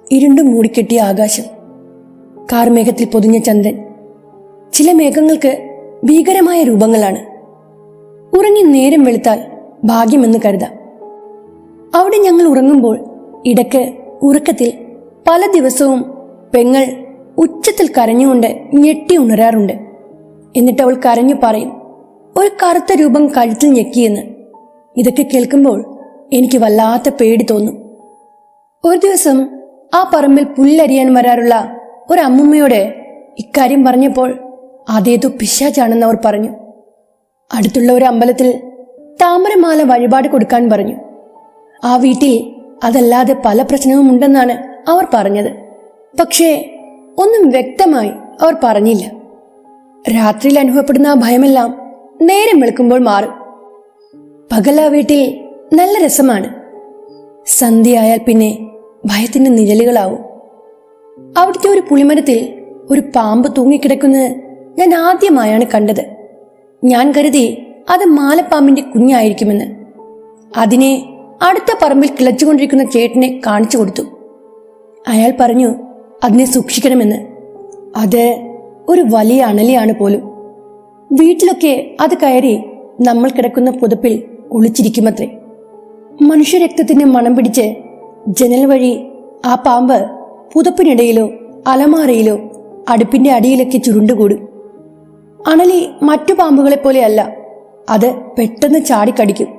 ഇരുണ്ടും മൂടിക്കെട്ടിയ ആകാശം, കാർമേഘത്തിൽ പൊതിഞ്ഞ ചന്ദ്രൻ. ചില മേഘങ്ങൾക്ക് ഭീകരമായ രൂപങ്ങളാണ്. ഉറങ്ങി നേരം വെളുത്താൽ ഭാഗ്യമെന്ന് കരുതാം. അവിടെ ഞങ്ങൾ ഉറങ്ങുമ്പോൾ ഇടയ്ക്ക് ഉറക്കത്തിൽ പല ദിവസവും പെങ്ങൾ ഉച്ചത്തിൽ കരഞ്ഞുകൊണ്ട് ഞെട്ടി ഉണരാറുണ്ട്. എന്നിട്ട് അവൾ കരഞ്ഞു പറയും, ഒരു കറുത്ത രൂപം കഴുത്തിൽ ഞെക്കിയെന്ന്. ഇതൊക്കെ കേൾക്കുമ്പോൾ എനിക്ക് വല്ലാത്ത പേടി തോന്നും. ഒരു ദിവസം ആ പറമ്പിൽ പുല്ലരിയാൻ വരാറുള്ള ഒരു അമ്മുമ്മയോട് ഇക്കാര്യം പറഞ്ഞപ്പോൾ അതേതോ പിശാചാണെന്ന് അവർ പറഞ്ഞു. അടുത്തുള്ള ഒരു അമ്പലത്തിൽ താമരമാല വഴിപാട് കൊടുക്കാൻ പറഞ്ഞു. ആ വീട്ടിൽ അതല്ലാതെ പല പ്രശ്നവും ഉണ്ടെന്നാണ് അവർ പറഞ്ഞത്. പക്ഷേ ഒന്നും വ്യക്തമായി അവർ പറഞ്ഞില്ല. രാത്രിയിൽ അനുഭവപ്പെടുന്ന ആ ഭയമെല്ലാം നേരം വെളുക്കുമ്പോൾ മാറും. പകൽ ആ വീട്ടിൽ നല്ല രസമാണ്. സന്ധ്യയായാൽ പിന്നെ ഭയത്തിന്റെ നിഴലുകളാവും. അവിടുത്തെ ഒരു പുളിമരത്തിൽ ഒരു പാമ്പ് തൂങ്ങിക്കിടക്കുന്നത് ഞാൻ ആദ്യമായാണ് കണ്ടത്. ഞാൻ കരുതി അത് മാലപ്പാമ്പിന്റെ കുഞ്ഞായിരിക്കുമെന്ന്. അതിനെ അടുത്ത പറമ്പിൽ കിളച്ചുകൊണ്ടിരിക്കുന്ന ചേട്ടനെ കാണിച്ചു കൊടുത്തു. അയാൾ പറഞ്ഞു അതിനെ സൂക്ഷിക്കണമെന്ന്. അത് ഒരു വലിയ അണലിയാണ് പോലും. വീട്ടിലൊക്കെ അത് കയറി നമ്മൾ കിടക്കുന്ന പുതപ്പിൽ ഒളിച്ചിരിക്കുമത്രേ. മനുഷ്യരക്തത്തിന്റെ മണം പിടിച്ച് ജനൽ വഴി ആ പാമ്പ് പുതപ്പിനിടയിലോ അലമാരയിലോ അടുപ്പിന്റെ അടിയിലൊക്കെ ചുരുണ്ടുകൂടും. അണലി മറ്റു പാമ്പുകളെ പോലെയല്ല, അത് പെട്ടെന്ന് ചാടിക്കടിക്കും.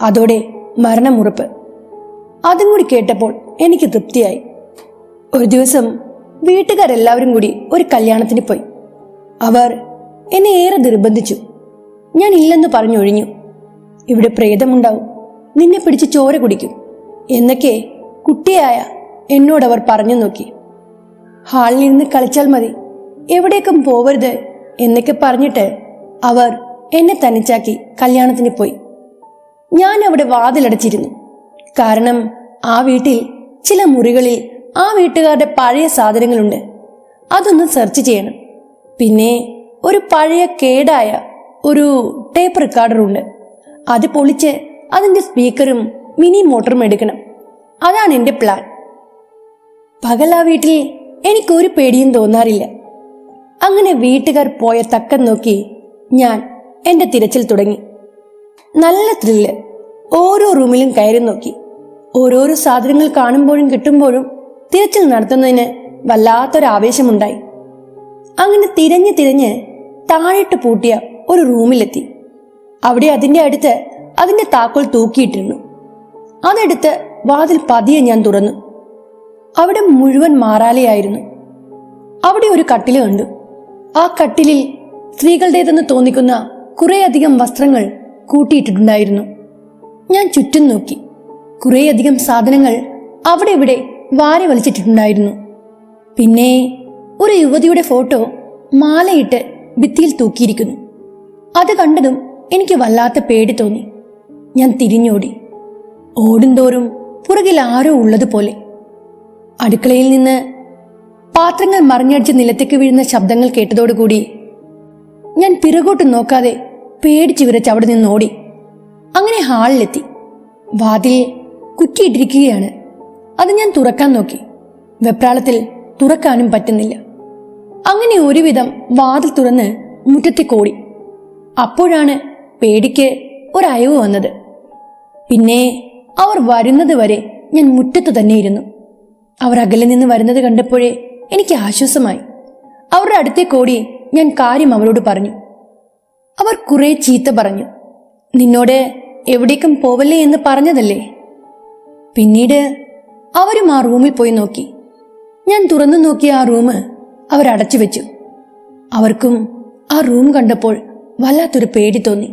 അതോടെ മരണമുറപ്പ്. അതും കൂടി കേട്ടപ്പോൾ എനിക്ക് തൃപ്തിയായി. ഒരു ദിവസം വീട്ടുകാരെല്ലാവരും കൂടി ഒരു കല്യാണത്തിന് പോയി. അവർ എന്നെ ഏറെ നിർബന്ധിച്ചു. ഞാൻ ഇല്ലെന്ന് പറഞ്ഞൊഴിഞ്ഞു. ഇവിടെ പ്രേതമുണ്ടാവും, നിന്നെ പിടിച്ച് ചോര കുടിക്കും എന്നൊക്കെ കുട്ടിയായ എന്നോടവർ പറഞ്ഞു നോക്കി. ഹാളിൽ നിന്ന് കളിച്ചാൽ മതി, എവിടേക്കും പോവരുത് എന്നൊക്കെ പറഞ്ഞിട്ട് അവർ എന്നെ തനിച്ചാക്കി കല്യാണത്തിന് പോയി. ഞാൻ അവിടെ വാതിലടച്ചിരുന്നു. കാരണം ആ വീട്ടിൽ ചില മുറികളിൽ ആ വീട്ടുകാരുടെ പഴയ സാധനങ്ങളുണ്ട്. അതൊന്ന് സെർച്ച് ചെയ്യണം. പിന്നെ ഒരു പഴയ കേടായ ഒരു ടേപ്പ് റെക്കോർഡറുണ്ട്. അത് പൊളിച്ച് അതിൻ്റെ സ്പീക്കറും മിനി മോട്ടറും എടുക്കണം. അതാണ് എൻ്റെ പ്ലാൻ. പകൽ ആ വീട്ടിൽ എനിക്കൊരു പേടിയും തോന്നാറില്ല. അങ്ങനെ വീട്ടുകാർ പോയ തക്കം നോക്കി ഞാൻ എൻ്റെ തിരച്ചിൽ തുടങ്ങി. നല്ല ത്രില്ല്. ഓരോ റൂമിലും കയറി നോക്കി. ഓരോരോ സാധനങ്ങൾ കാണുമ്പോഴും കിട്ടുമ്പോഴും തിരച്ചിൽ നടത്തുന്നതിന് വല്ലാത്തൊരാവേശമുണ്ടായി. അങ്ങനെ തിരഞ്ഞ് തിരഞ്ഞ് താഴിട്ട് പൂട്ടിയ ഒരു റൂമിലെത്തി. അവിടെ അതിൻ്റെ അടുത്ത് അതിൻ്റെ താക്കോൽ തൂക്കിയിട്ടിരുന്നു. അതെടുത്ത് വാതിൽ പതിയെ ഞാൻ തുറന്നു. അവിടെ മുഴുവൻ മാറാലയായിരുന്നു. അവിടെ ഒരു കട്ടില് കണ്ടു. ആ കട്ടിലിൽ സ്ത്രീകളുടേതെന്ന് തോന്നിക്കുന്ന കുറേയധികം വസ്ത്രങ്ങൾ കൂട്ടിയിട്ടിട്ടുണ്ടായിരുന്നു. ഞാൻ ചുറ്റും നോക്കി. കുറേയധികം സാധനങ്ങൾ അവിടെ ഇവിടെ വാരി വലിച്ചിട്ടിട്ടുണ്ടായിരുന്നു. പിന്നെ ഒരു യുവതിയുടെ ഫോട്ടോ മാലയിട്ട് ഭിത്തിയിൽ തൂക്കിയിരിക്കുന്നു. അത് കണ്ടതും എനിക്ക് വല്ലാത്ത പേടി തോന്നി. ഞാൻ തിരിഞ്ഞോടി. ഓടുന്തോറും പുറകിൽ ആരോ ഉള്ളതുപോലെ. അടുക്കളയിൽ നിന്ന് പാത്രങ്ങൾ മറിഞ്ഞടിച്ച് നിലത്തേക്ക് വീഴുന്ന ശബ്ദങ്ങൾ കേട്ടതോടുകൂടി ഞാൻ പിറകോട്ട് നോക്കാതെ പേടിച്ചു വിറച്ച് അവിടെ നിന്ന് ഓടി. അങ്ങനെ ഹാളിലെത്തി. വാതിൽ കുറ്റിയിട്ടിരിക്കുകയാണ്. അത് ഞാൻ തുറക്കാൻ നോക്കി. വെപ്രാളത്തിൽ തുറക്കാനും പറ്റുന്നില്ല. അങ്ങനെ ഒരുവിധം വാതിൽ തുറന്ന് മുറ്റത്തേക്ക് ഓടി. അപ്പോഴാണ് പേടിക്ക് ഒരയവ് വന്നത്. പിന്നെ അവർ വരുന്നത് വരെ ഞാൻ മുറ്റത്തു തന്നെ ഇരുന്നു. അവർ അകലെ നിന്ന് വരുന്നത് കണ്ടപ്പോഴേ എനിക്ക് ആശ്വാസമായി. അവരുടെ അടുത്തേക്ക് ഓടി ഞാൻ കാര്യം അവരോട് പറഞ്ഞു. അവർ കുറെ ചീത്ത പറഞ്ഞു. നിന്നോട് എവിടേക്കും പോവല്ലേ എന്ന് പറഞ്ഞതല്ലേ. പിന്നീട് അവരും ആ റൂമിൽ പോയി നോക്കി. ഞാൻ തുറന്നു നോക്കിയ ആ റൂം അവരടച്ചു വെച്ചു. അവർക്കും ആ റൂം കണ്ടപ്പോൾ വല്ലാത്തൊരു പേടി തോന്നി.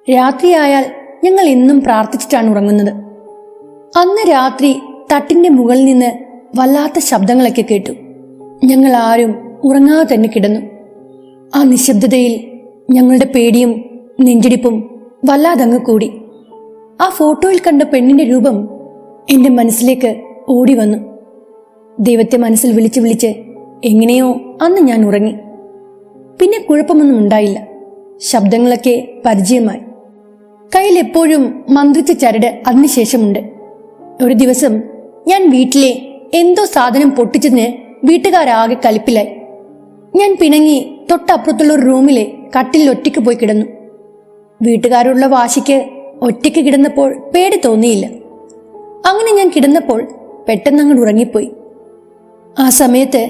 രാത്രിയായാൽ ഞങ്ങൾ എന്നും പ്രാർത്ഥിച്ചിട്ടാണ് ഉറങ്ങുന്നത്. അന്ന് രാത്രി തട്ടിന്റെ മുകളിൽ നിന്ന് വല്ലാത്ത ശബ്ദങ്ങളൊക്കെ കേട്ടു. ഞങ്ങൾ ആരും ഉറങ്ങാതെ തന്നെ കിടന്നു. ആ നിശബ്ദതയിൽ ഞങ്ങളുടെ പേടിയും നെഞ്ചിടിപ്പും വല്ലാതങ്ങ് കൂടി. ആ ഫോട്ടോയിൽ കണ്ട പെണ്ണിന്റെ രൂപം എൻ്റെ മനസ്സിലേക്ക് ഓടി വന്നു. ദൈവത്തെ മനസ്സിൽ വിളിച്ച് വിളിച്ച് എങ്ങനെയോ അന്ന് ഞാൻ ഉറങ്ങി. പിന്നെ കുഴപ്പമൊന്നും ഉണ്ടായില്ല. ശബ്ദങ്ങളൊക്കെ പരിചയമായി. കയ്യിൽ എപ്പോഴും മന്ത്രിച്ച ചരട് അതിനുശേഷമുണ്ട്. ഒരു ദിവസം ഞാൻ വീട്ടിലെ എന്തോ സാധനം പൊട്ടിച്ചതിന് വീട്ടുകാരാകെ കലിപ്പിലായി. ഞാൻ പിണങ്ങി തൊട്ടപ്പുറത്തുള്ള ഒരു റൂമിലെ കട്ടിലിൽ ഒറ്റയ്ക്ക് പോയി കിടന്നു. വീട്ടുകാരുള്ള വാശിക്ക് ഒറ്റയ്ക്ക് കിടന്നപ്പോൾ പേടി തോന്നിയില്ല. അങ്ങനെ ഞാൻ കിടന്നപ്പോൾ പെട്ടെന്ന് അങ്ങോട്ട് ഉറങ്ങിപ്പോയി. ആ സമയത്ത്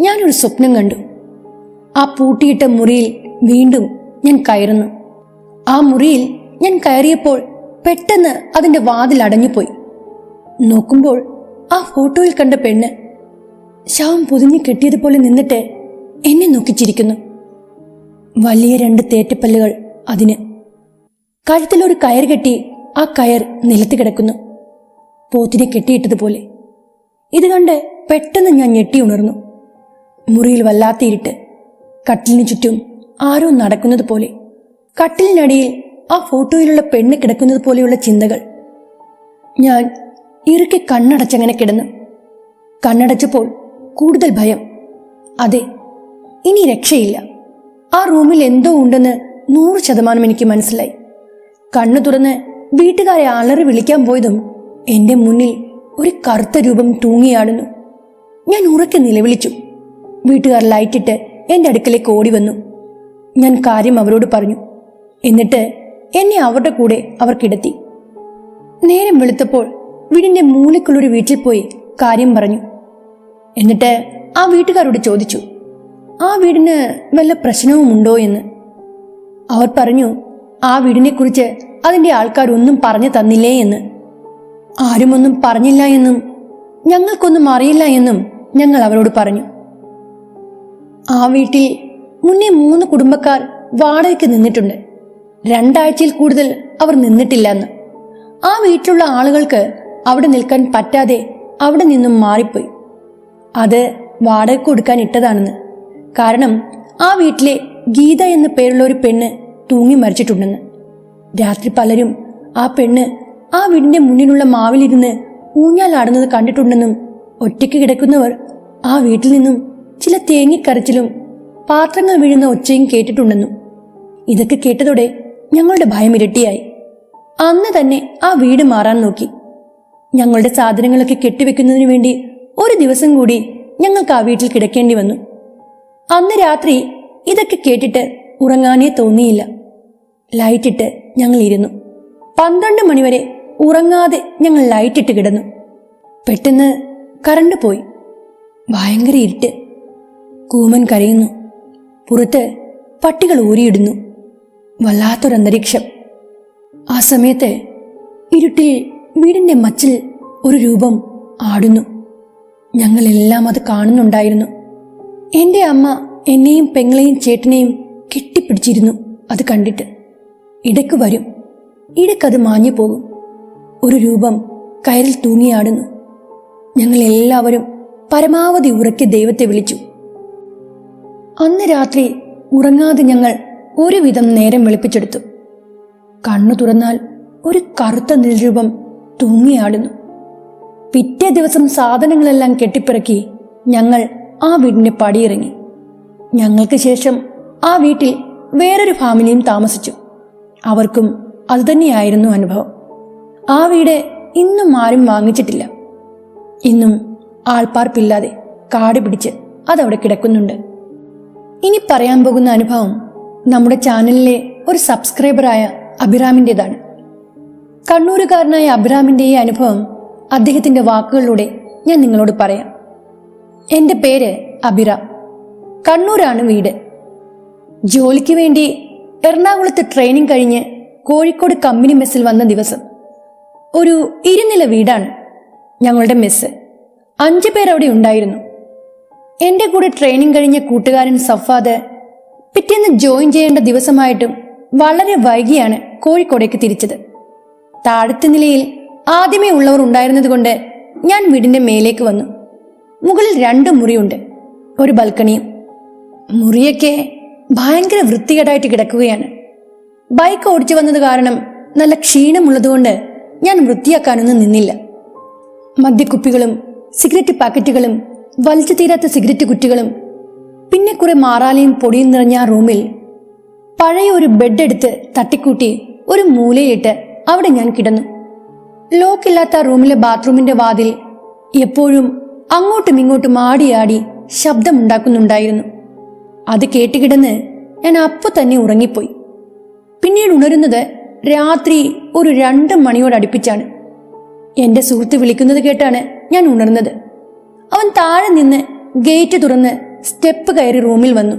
ഞാനൊരു സ്വപ്നം കണ്ടു. ആ പൂട്ടിയിട്ട മുറിയിൽ വീണ്ടും ഞാൻ കയറുന്നു. ആ മുറിയിൽ ഞാൻ കയറിയപ്പോൾ പെട്ടെന്ന് അതിൻ്റെ വാതിൽ അടഞ്ഞുപോയി. നോക്കുമ്പോൾ ആ ഫോട്ടോയിൽ കണ്ട പെണ്ണ് ശവം പൊതിഞ്ഞു കെട്ടിയതുപോലെ നിന്നിട്ട് എന്നെ നോക്കിച്ചിരിക്കുന്നു. വലിയ 2 തേറ്റപ്പല്ലുകൾ അതിന്. കഴുത്തിലൊരു കയർ കെട്ടി ആ കയർ നിലത്ത് കിടക്കുന്നു, പോത്തിനെ കെട്ടിയിട്ടതുപോലെ. ഇത് കണ്ട് പെട്ടെന്ന് ഞാൻ ഞെട്ടി ഉണർന്നു. മുറിയിൽ വല്ലാത്ത ഇരുട്ട്. കട്ടിലിന് ചുറ്റും ആരോ നടക്കുന്നത് പോലെ. കട്ടിലിനടിയിൽ ആ ഫോട്ടോയിലുള്ള പെണ്ണ് കിടക്കുന്നത് പോലെയുള്ള ചിന്തകൾ. ഞാൻ ഇറുക്കി കണ്ണടച്ചങ്ങനെ കിടന്നു. കണ്ണടച്ചപ്പോൾ കൂടുതൽ ഭയം. അതെ, ഇനി രക്ഷയില്ല. ആ റൂമിൽ എന്തോ ഉണ്ടെന്ന് 100% എനിക്ക് മനസ്സിലായി. കണ്ണു തുറന്ന് വീട്ടുകാരെ അലറി വിളിക്കാൻ പോയതും എൻ്റെ മുന്നിൽ ഒരു കറുത്ത രൂപം തൂങ്ങിയാടുന്നു. ഞാൻ ഉറക്കെ നിലവിളിച്ചു. വീട്ടുകാർ ലൈറ്റിട്ട് എൻ്റെ അടുക്കലേക്ക് ഓടി വന്നു. ഞാൻ കാര്യം അവരോട് പറഞ്ഞു. എന്നിട്ട് എന്നെ അവരുടെ കൂടെ അവർ കിടത്തി. നേരം വെളുത്തപ്പോൾ വീടിൻ്റെ മൂലക്കുള്ളൊരു വീട്ടിൽ പോയി കാര്യം പറഞ്ഞു. എന്നിട്ട് ആ വീട്ടുകാരോട് ചോദിച്ചു, ആ വീടിന് വല്ല പ്രശ്നവും ഉണ്ടോ എന്ന്. അവർ പറഞ്ഞു, ആ വീടിനെക്കുറിച്ച് അതിൻ്റെ ആൾക്കാരൊന്നും പറഞ്ഞു തന്നില്ലേ എന്ന്. ആരുമൊന്നും പറഞ്ഞില്ല എന്നും ഞങ്ങൾക്കൊന്നും അറിയില്ല എന്നും ഞങ്ങൾ അവരോട് പറഞ്ഞു. ആ വീട്ടിൽ മുന്നേ 3 കുടുംബക്കാർ വാടകയ്ക്ക് നിന്നിട്ടുണ്ട്. 2 ആഴ്ചയിൽ കൂടുതൽ അവർ നിന്നിട്ടില്ലെന്ന്. ആ വീട്ടിലുള്ള ആളുകൾക്ക് അവിടെ നിൽക്കാൻ പറ്റാതെ അവിടെ നിന്നും മാറിപ്പോയി. അത് വാടക കൊടുക്കാൻ ഇട്ടതാണെന്ന്. കാരണം ആ വീട്ടിലെ ഗീത എന്ന പേരുള്ള ഒരു പെണ്ണ് തൂങ്ങി മരിച്ചിട്ടുണ്ടെന്ന്. രാത്രി പലരും ആ പെണ്ണ് ആ വീടിന്റെ മുന്നിലുള്ള മാവിലിരുന്ന് ഊഞ്ഞാലാടുന്നത് കണ്ടിട്ടുണ്ടെന്നും ഒറ്റയ്ക്ക് കിടക്കുന്നവർ ആ വീട്ടിൽ നിന്നും ചില തേങ്ങിക്കരച്ചിലും പാത്രങ്ങൾ വീഴുന്ന ഒച്ചയും കേട്ടിട്ടുണ്ടെന്നും. ഇതൊക്കെ കേട്ടതോടെ ഞങ്ങളുടെ ഭയം ഇരട്ടിയായി. അന്ന് തന്നെ ആ വീട് മാറാൻ നോക്കി. ഞങ്ങളുടെ സാധനങ്ങളൊക്കെ കെട്ടിവെക്കുന്നതിന് വേണ്ടി ഒരു ദിവസം കൂടി ഞങ്ങൾക്ക് ആ വീട്ടിൽ കിടക്കേണ്ടി വന്നു. അന്ന് രാത്രി ഇതൊക്കെ കേട്ടിട്ട് ഉറങ്ങാനേ തോന്നിയില്ല. ലൈറ്റിട്ട് ഞങ്ങൾ ഇരുന്നു. 12 മണിവരെ ഉറങ്ങാതെ ഞങ്ങൾ ലൈറ്റിട്ട് കിടന്നു. പെട്ടെന്ന് കറണ്ട് പോയി. ഭയങ്കര ഇരുട്ട്. കൂമൻ കരയുന്നു. പുറത്ത് പട്ടികൾ ഊരിയിടുന്നു. വല്ലാത്തൊരന്തരീക്ഷം. ആ സമയത്ത് ഇരുട്ടിൽ വീടിന്റെ മച്ചിൽ ഒരു രൂപം ആടുന്നു. ഞങ്ങളെല്ലാം അത് കാണുന്നുണ്ടായിരുന്നു. എൻ്റെ അമ്മ എന്നെയും പെങ്ങളെയും ചേട്ടനെയും കെട്ടിപ്പിടിച്ചിരുന്നു. അത് കണ്ടിട്ട് ഇടയ്ക്ക് വരും, ഇടയ്ക്കത് മാഞ്ഞു പോകും. ഒരു രൂപം കയറിൽ തൂങ്ങിയാടുന്നു. ഞങ്ങളെല്ലാവരും പരമാവധി ഉറക്കി ദൈവത്തെ വിളിച്ചു. അന്ന് രാത്രി ഉറങ്ങാതെ ഞങ്ങൾ ഒരുവിധം നേരം വെളുപ്പിച്ചെടുത്തു. കണ്ണു തുറന്നാൽ ഒരു കറുത്ത നിൽരൂപം തൂങ്ങിയാടുന്നു. പിറ്റേ ദിവസം സാധനങ്ങളെല്ലാം കെട്ടിപ്പിറക്കി ഞങ്ങൾ ആ വീടിന്റെ പടിയിറങ്ങി. ഞങ്ങൾക്ക് ശേഷം ആ വീട്ടിൽ വേറൊരു ഫാമിലിയും താമസിച്ചു. അവർക്കും അതുതന്നെയായിരുന്നു അനുഭവം. ആ വീട് ഇന്നും ആരും വാങ്ങിച്ചിട്ടില്ല. ഇന്നും ആൾപ്പാർപ്പില്ലാതെ കാട് പിടിച്ച് അതവിടെ കിടക്കുന്നുണ്ട്. ഇനി പറയാൻ പോകുന്ന അനുഭവം നമ്മുടെ ചാനലിലെ ഒരു സബ്സ്ക്രൈബറായ അഭിറാമിൻ്റെതാണ്. കണ്ണൂരുകാരനായ അഭിറാമിൻ്റെ ഈ അനുഭവം അദ്ദേഹത്തിൻ്റെ വാക്കുകളിലൂടെ ഞാൻ നിങ്ങളോട് പറയാം. എൻ്റെ പേര് അഭിറാം. കണ്ണൂരാണ് വീട്. ജോലിക്ക് വേണ്ടി എറണാകുളത്ത് ട്രെയിനിങ് കഴിഞ്ഞ് കോഴിക്കോട് കമ്പനി മെസ്സിൽ വന്ന ദിവസം ഒരു 2 നില വീടാണ് ഞങ്ങളുടെ മെസ്സ്. 5 പേർ അവിടെ ഉണ്ടായിരുന്നു. എൻ്റെ കൂടെ ട്രെയിനിങ് കഴിഞ്ഞ കൂട്ടുകാരൻ സഫാദ് പിറ്റേന്ന് ജോയിൻ ചെയ്യേണ്ട ദിവസമായിട്ടും വളരെ വൈകിയാണ് കോഴിക്കോടേക്ക് തിരിച്ചത്. താഴത്തെ നിലയിൽ ആദ്യമേ ഉള്ളവർ ഉണ്ടായിരുന്നത് കൊണ്ട് ഞാൻ വീടിന്റെ മേലേക്ക് വന്നു. മുകളിൽ 2 മുറിയുണ്ട്, ഒരു ബൽക്കണിയും. മുറിയൊക്കെ ഭയങ്കര വൃത്തികേടായിട്ട് കിടക്കുകയാണ്. ബൈക്ക് ഓടിച്ചു വന്നത് കാരണം നല്ല ക്ഷീണമുള്ളതുകൊണ്ട് ഞാൻ വൃത്തിയാക്കാനൊന്നും നിന്നില്ല. മദ്യക്കുപ്പികളും സിഗരറ്റ് പാക്കറ്റുകളും വലിച്ചു തീരാത്ത സിഗരറ്റ് കുറ്റികളും പിന്നെ കുറെ മാറാലയും പൊടിയും നിറഞ്ഞ ആ റൂമിൽ പഴയ ഒരു ബെഡ് എടുത്ത് തട്ടിക്കൂട്ടി ഒരു മൂലയിട്ട് അവിടെ ഞാൻ കിടന്നു. ലോക്കില്ലാത്ത റൂമിലെ ബാത്റൂമിന്റെ വാതിൽ എപ്പോഴും അങ്ങോട്ടും ഇങ്ങോട്ടും ആടിയാടി ശബ്ദമുണ്ടാക്കുന്നുണ്ടായിരുന്നു. അത് കേട്ടുകിടന്ന് ഞാൻ അപ്പോൾ തന്നെ ഉറങ്ങിപ്പോയി. പിന്നീട് ഉണരുന്നത് രാത്രി ഒരു 2 മണിയോടടുപ്പിച്ചാണ്. എന്റെ സുഹൃത്ത് വിളിക്കുന്നത് കേട്ടാണ് ഞാൻ ഉണർന്നത്. അവൻ താഴെ നിന്ന് ഗേറ്റ് തുറന്ന് സ്റ്റെപ്പ് കയറി റൂമിൽ വന്നു.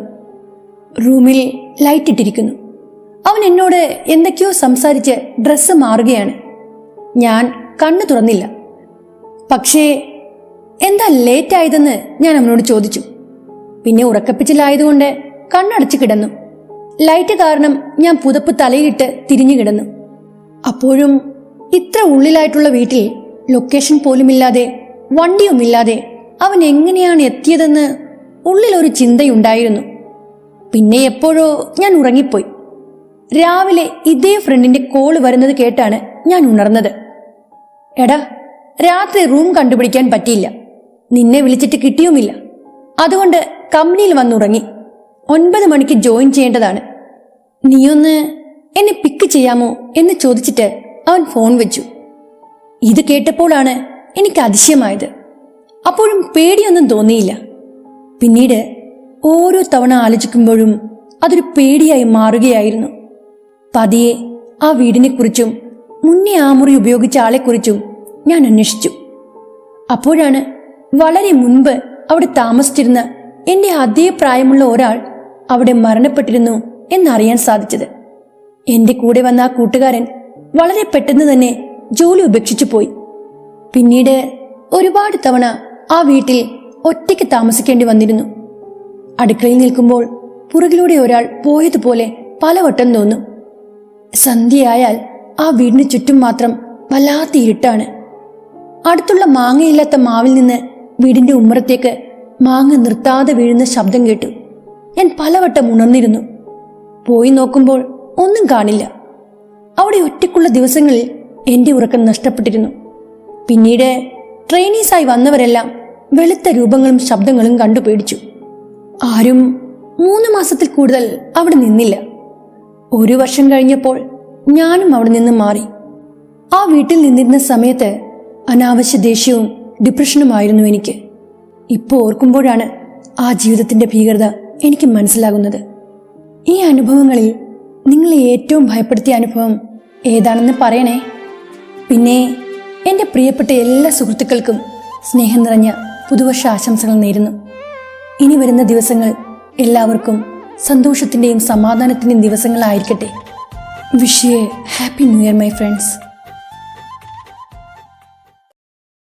റൂമിൽ ലൈറ്റ് ഇട്ടിരിക്കുന്നു. അവൻ എന്നോട് എന്തൊക്കെയോ സംസാരിച്ച് ഡ്രസ്സ് മാറുകയാണ്. ഞാൻ കണ്ണു തുറന്നില്ല. പക്ഷേ എന്താ ലേറ്റ് ആയതെന്ന് ഞാൻ അവനോട് ചോദിച്ചു. പിന്നെ ഉറക്കപ്പിച്ചിലായതുകൊണ്ട് കണ്ണടച്ച് കിടന്നു. ലൈറ്റ് കാരണം ഞാൻ പുതപ്പ് തലയിലിട്ട് തിരിഞ്ഞു കിടന്നു. അപ്പോഴും ഇത്ര ഉള്ളിലായിട്ടുള്ള വീട്ടിൽ ലൊക്കേഷൻ പോലുമില്ലാതെ വണ്ടിയുമില്ലാതെ അവൻ എങ്ങനെയാണ് എത്തിയതെന്ന് ഉള്ളിലൊരു ചിന്തയുണ്ടായിരുന്നു. പിന്നെ എപ്പോഴോ ഞാൻ ഉറങ്ങിപ്പോയി. രാവിലെ ഇതേ ഫ്രണ്ടിന്റെ കോള് വരുന്നത് കേട്ടാണ് ഞാൻ ഉണർന്നത്. എടാ, രാത്രി റൂം കണ്ടുപിടിക്കാൻ പറ്റിയില്ല, നിന്നെ വിളിച്ചിട്ട് കിട്ടിയുമില്ല, അതുകൊണ്ട് കമ്പനിയിൽ വന്നുറങ്ങി. 9 മണിക്ക് ജോയിൻ ചെയ്യേണ്ടതാണ്, നീയൊന്ന് എന്നെ പിക്ക് ചെയ്യാമോ എന്ന് ചോദിച്ചിട്ട് അവൻ ഫോൺ വെച്ചു. ഇത് കേട്ടപ്പോഴാണ് എനിക്ക് അതിശയമായത്. അപ്പോഴും പേടിയൊന്നും തോന്നിയില്ല. പിന്നീട് ഓരോ തവണ ആലോചിക്കുമ്പോഴും അതൊരു പേടിയായി മാറുകയായിരുന്നു. പതിയെ ആ വീടിനെക്കുറിച്ചും മുന്നേ ആ മുറി ഉപയോഗിച്ച ആളെക്കുറിച്ചും ഞാൻ അന്വേഷിച്ചു. അപ്പോഴാണ് വളരെ മുൻപ് അവിടെ താമസിച്ചിരുന്ന എൻ്റെ അതേ പ്രായമുള്ള ഒരാൾ അവിടെ മരണപ്പെട്ടിരുന്നു എന്നറിയാൻ സാധിച്ചത്. എൻ്റെ കൂടെ വന്ന ആ കൂട്ടുകാരൻ വളരെ പെട്ടെന്ന് തന്നെ ജോലി ഉപേക്ഷിച്ചു പോയി. പിന്നീട് ഒരുപാട് തവണ ആ വീട്ടിൽ ഒറ്റയ്ക്ക് താമസിക്കേണ്ടി വന്നിരുന്നു. അടുക്കളയിൽ നിൽക്കുമ്പോൾ പുറകിലൂടെ ഒരാൾ പോയതുപോലെ പലവട്ടം തോന്നും. സന്ധ്യയായാൽ ആ വീടിന് ചുറ്റും മാത്രം വല്ലാത്ത ഇരുട്ടാണ്. അടുത്തുള്ള മാങ്ങയില്ലാത്ത മാവിൽ നിന്ന് വീടിന്റെ ഉമ്മറത്തേക്ക് മാങ്ങ നിർത്താതെ വീഴുന്ന ശബ്ദം കേട്ടു. ഞാൻ പലവട്ടം ഉണർന്നിരുന്നു. പോയി നോക്കുമ്പോൾ ഒന്നും കാണില്ല. അവിടെ ഒറ്റയ്ക്കുള്ള ദിവസങ്ങളിൽ എന്റെ ഉറക്കം നഷ്ടപ്പെട്ടിരുന്നു. പിന്നീട് ട്രെയിനീസായി വന്നവരെല്ലാം വെളുത്ത രൂപങ്ങളും ശബ്ദങ്ങളും കണ്ടു പേടിച്ചു. ആരും 3 മാസത്തിൽ കൂടുതൽ അവിടെ നിന്നില്ല. 1 വർഷം കഴിഞ്ഞപ്പോൾ ഞാനും അവിടെ നിന്ന് മാറി. ആ വീട്ടിൽ നിന്നിരുന്ന സമയത്ത് അനാവശ്യ ദേഷ്യവും ഡിപ്രഷനുമായിരുന്നു എനിക്ക്. ഇപ്പോൾ ഓർക്കുമ്പോഴാണ് ആ ജീവിതത്തിന്റെ ഭീകരത എനിക്ക് മനസ്സിലാകുന്നത്. ഈ അനുഭവങ്ങളിൽ നിങ്ങളെ ഏറ്റവും ഭയപ്പെടുത്തിയ അനുഭവം ഏതാണെന്ന് പറയണേ. പിന്നെ എൻ്റെ പ്രിയപ്പെട്ട എല്ലാ സുഹൃത്തുക്കൾക്കും സ്നേഹം നിറഞ്ഞ പുതുവർഷ ആശംസകൾ നേരുന്നു. ഇനി വരുന്ന ദിവസങ്ങൾ എല്ലാവർക്കും സന്തോഷത്തിൻ്റെയും സമാധാനത്തിൻ്റെയും ദിവസങ്ങളായിരിക്കട്ടെ. Wish you a happy new year my friends.